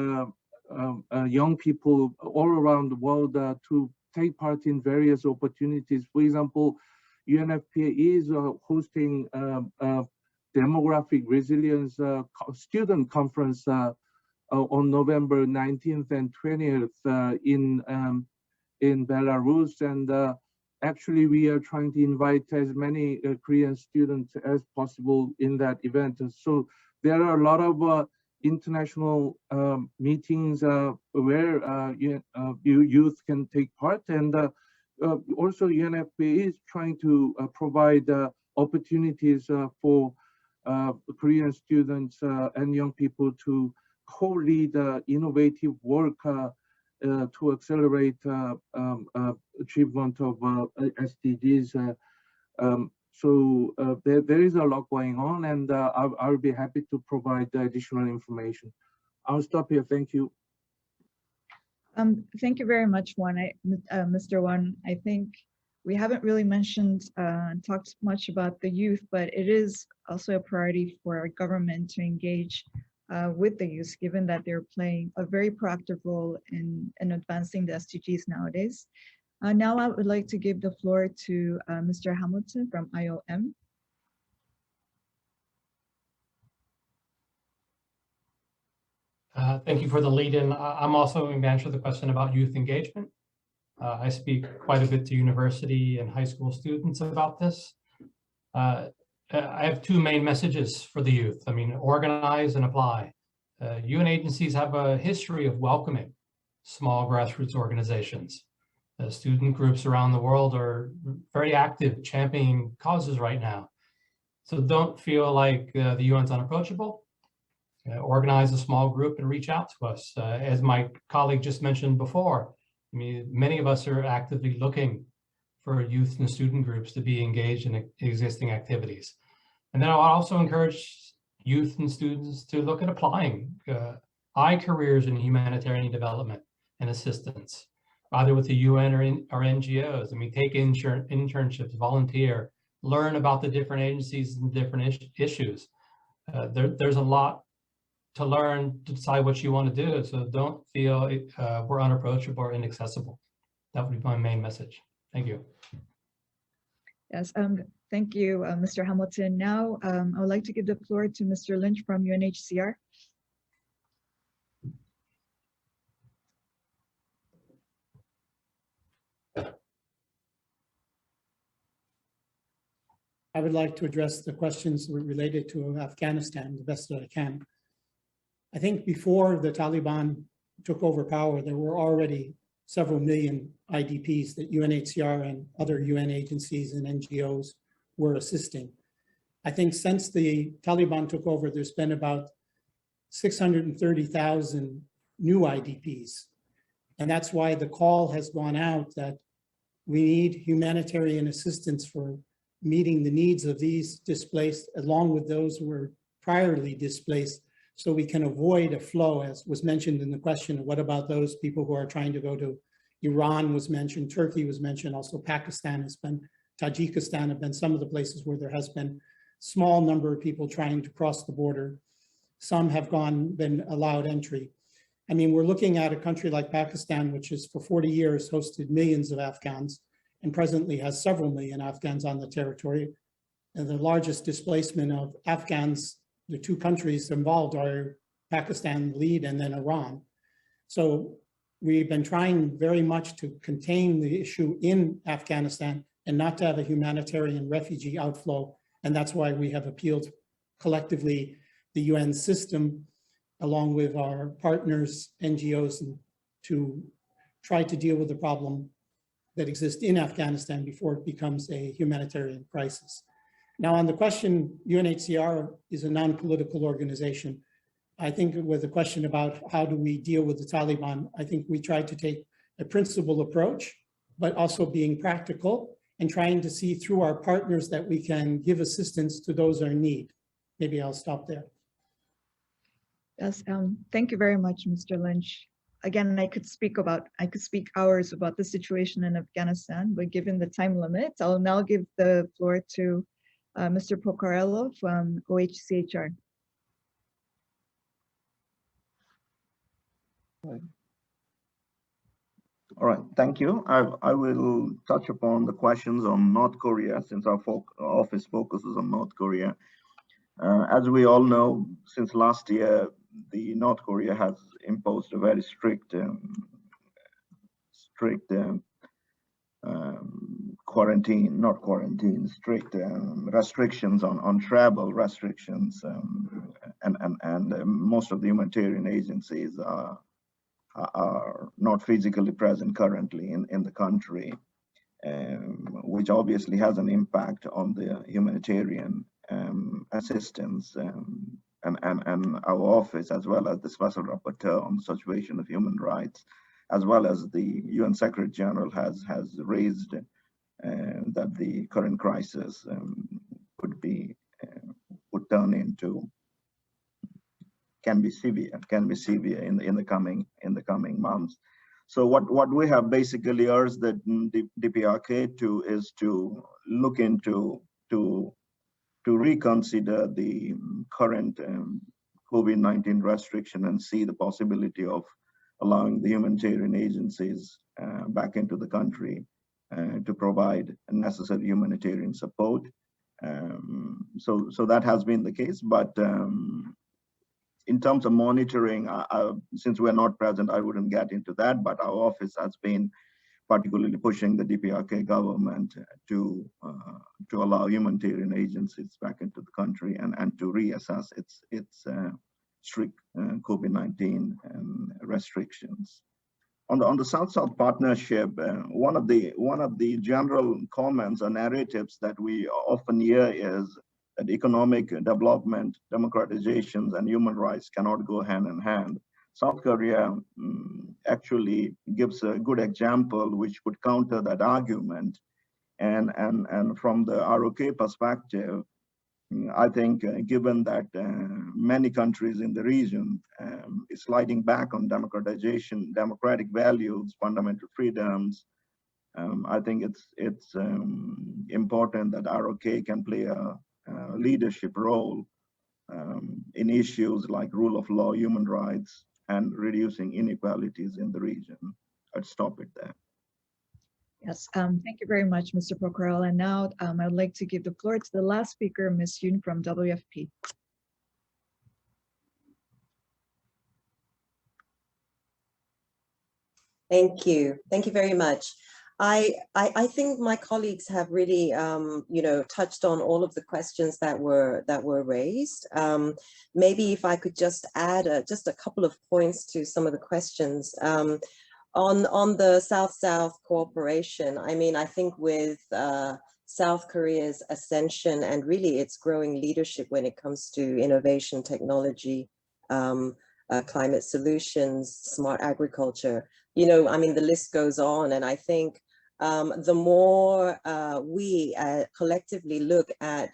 young people all around the world to take part in various opportunities. For example, UNFPA is hosting demographic resilience student conference on November 19th and 20th in Belarus, and actually we are trying to invite as many Korean students as possible in that event. And so there are a lot of international meetings where youth can take part, and also UNFPA is trying to provide opportunities for Korean students and young people to co-lead innovative work to accelerate achievement of SDGs. So there is a lot going on, and I'll be happy to provide additional information. I'll stop here. Thank you. Thank you very much, Mr. Wan. I think we haven't really mentioned and talked much about the youth, but it is also a priority for our government to engage with the youth, given that they're playing a very proactive role in advancing the SDGs nowadays. Now I would like to give the floor to Mr. Hamilton from IOM. Thank you for the lead-in. I'm also going to answer the question about youth engagement. I speak quite a bit to university and high school students about this. I have two main messages for the youth. I mean, organize and apply. UN agencies have a history of welcoming small grassroots organizations. Student groups around the world are very active championing causes right now. So don't feel like the UN's unapproachable. Organize a small group and reach out to us. As my colleague just mentioned before, I mean, many of us are actively looking for youth and student groups to be engaged in existing activities. And then I'll also encourage youth and students to look at applying careers in humanitarian development and assistance, either with the UN or NGOs. I mean, take internships, volunteer, learn about the different agencies and different issues. There's a lot to learn to decide what you want to do. So don't feel we're unapproachable or inaccessible. That would be my main message. Thank you. Yes, thank you, Mr. Hamilton. Now, I would like to give the floor to Mr. Lynch from UNHCR. I would like to address the questions related to Afghanistan the best that I can. I think before the Taliban took over power, there were already several million IDPs that UNHCR and other UN agencies and NGOs were assisting. I think since the Taliban took over, there's been about 630,000 new IDPs. And that's why the call has gone out that we need humanitarian assistance for meeting the needs of these displaced, along with those who were priorly displaced, so we can avoid a flow, as was mentioned in the question of what about those people who are trying to go to Iran was mentioned, Turkey was mentioned, also Pakistan has been, Tajikistan have been some of the places where there has been small number of people trying to cross the border. Some have been allowed entry. I mean, we're looking at a country like Pakistan, which has for 40 years hosted millions of Afghans and presently has several million Afghans on the territory. And the largest displacement of Afghans, the two countries involved are Pakistan lead and then Iran. So we've been trying very much to contain the issue in Afghanistan and not to have a humanitarian refugee outflow. And that's why we have appealed collectively the UN system, along with our partners, NGOs, to try to deal with the problem that exists in Afghanistan before it becomes a humanitarian crisis. Now on the question, UNHCR is a non-political organization. I think with the question about how do we deal with the Taliban, I think we try to take a principled approach, but also being practical and trying to see through our partners that we can give assistance to those in need. Maybe I'll stop there. Yes, thank you very much, Mr. Lynch. Again, I could speak hours about the situation in Afghanistan, but given the time limit, I'll now give the floor to Mr. Pocarello from OHCHR. All right, thank you. I will touch upon the questions on North Korea, since our office focuses on North Korea. As we all know, since last year, the North Korea has imposed a very strict restrictions on travel restrictions, and most of the humanitarian agencies are not physically present currently in the country, which obviously has an impact on the humanitarian assistance, and our office, as well as the Special Rapporteur on the situation of human rights, as well as the UN Secretary General has raised that the current crisis would turn into, can be severe in the coming months. So what we have basically urged the DPRK to look into to reconsider the current COVID-19 restriction and see the possibility of allowing the humanitarian agencies back into the country to provide necessary humanitarian support. So that has been the case, but in terms of monitoring, since we're not present, I wouldn't get into that, but our office has been particularly pushing the DPRK government to allow humanitarian agencies back into the country and to reassess its strict COVID-19 restrictions. On the South-South partnership, one of the general comments or narratives that we often hear is that economic development, democratizations, and human rights cannot go hand in hand. South Korea actually gives a good example which would counter that argument. And from the ROK perspective, I think given that many countries in the region is sliding back on democratization, democratic values, fundamental freedoms, I think it's important that ROK can play a leadership role in issues like rule of law, human rights, and reducing inequalities in the region. I'd stop it there. Yes, thank you very much, Mr. Pokral. And now I'd like to give the floor to the last speaker, Ms. Yoon from WFP. Thank you. Thank you very much. I think my colleagues have really, touched on all of the questions that were raised. Maybe if I could just add just a couple of points to some of the questions. On the South-South cooperation, I mean, I think with South Korea's ascension and really its growing leadership when it comes to innovation, technology, climate solutions, smart agriculture, I mean, the list goes on. And I think the more we collectively look at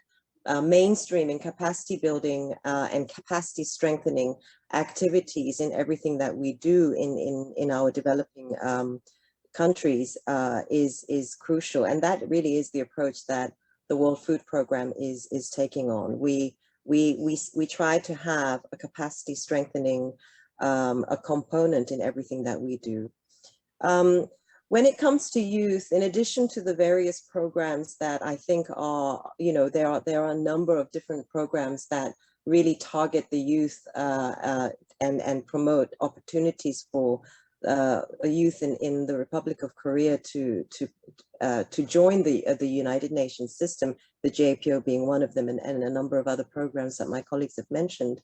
mainstreaming capacity building and capacity strengthening activities in everything that we do in our developing countries is crucial. And that really is the approach that the World Food Programme is taking on. We try to have a capacity strengthening a component in everything that we do. When it comes to youth, in addition to the various programs that I think are, there are a number of different programs that really target the youth and promote opportunities for youth in the Republic of Korea to join the United Nations system, the JPO being one of them, and a number of other programs that my colleagues have mentioned.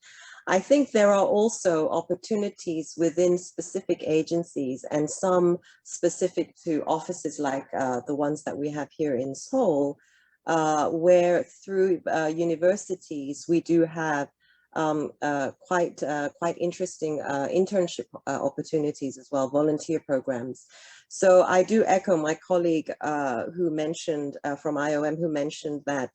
I think there are also opportunities within specific agencies and some specific to offices like the ones that we have here in Seoul, where through universities we do have quite interesting internship opportunities as well, volunteer programs. So I do echo my colleague who mentioned from IOM, who mentioned that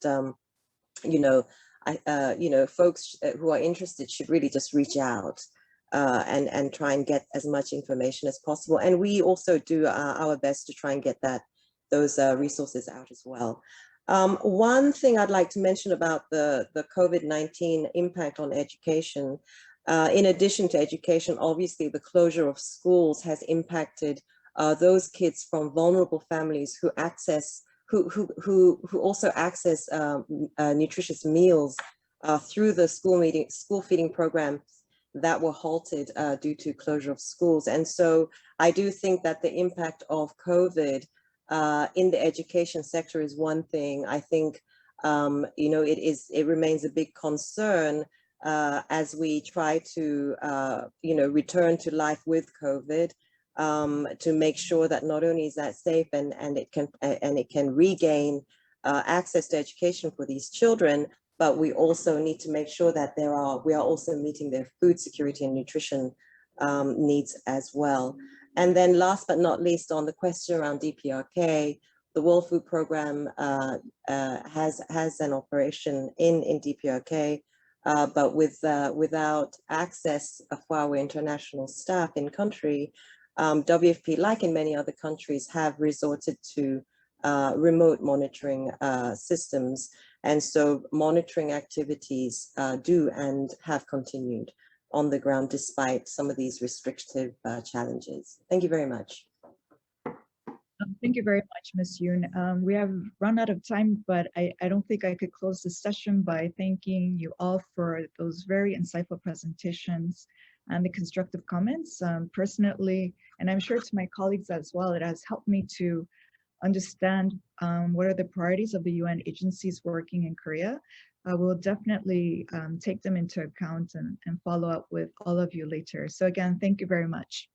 folks who are interested should really just reach out and try and get as much information as possible. And we also do our best to try and get those resources out as well. One thing I'd like to mention about the COVID-19 impact on education, in addition to education, obviously the closure of schools has impacted those kids from vulnerable families who also access nutritious meals through the school feeding programs that were halted due to closure of schools. And so I do think that the impact of COVID in the education sector is one thing. I think it remains a big concern as we try to return to life with COVID, to make sure that not only is that safe and it can regain access to education for these children, but we also need to make sure that we are also meeting their food security and nutrition needs as well. And then last but not least, on the question around DPRK, the World Food Programme has an operation in DPRK, but without access for our international staff in country, WFP, like in many other countries, have resorted to remote monitoring systems. And so monitoring activities do and have continued on the ground despite some of these restrictive challenges. Thank you very much. Thank you very much, Ms. Yoon. We have run out of time, but I don't think I could close the session by thanking you all for those very insightful presentations. and the constructive comments. Personally, and I'm sure to my colleagues as well, it has helped me to understand what are the priorities of the UN agencies working in Korea. We'll definitely take them into account and follow up with all of you later. So again, thank you very much.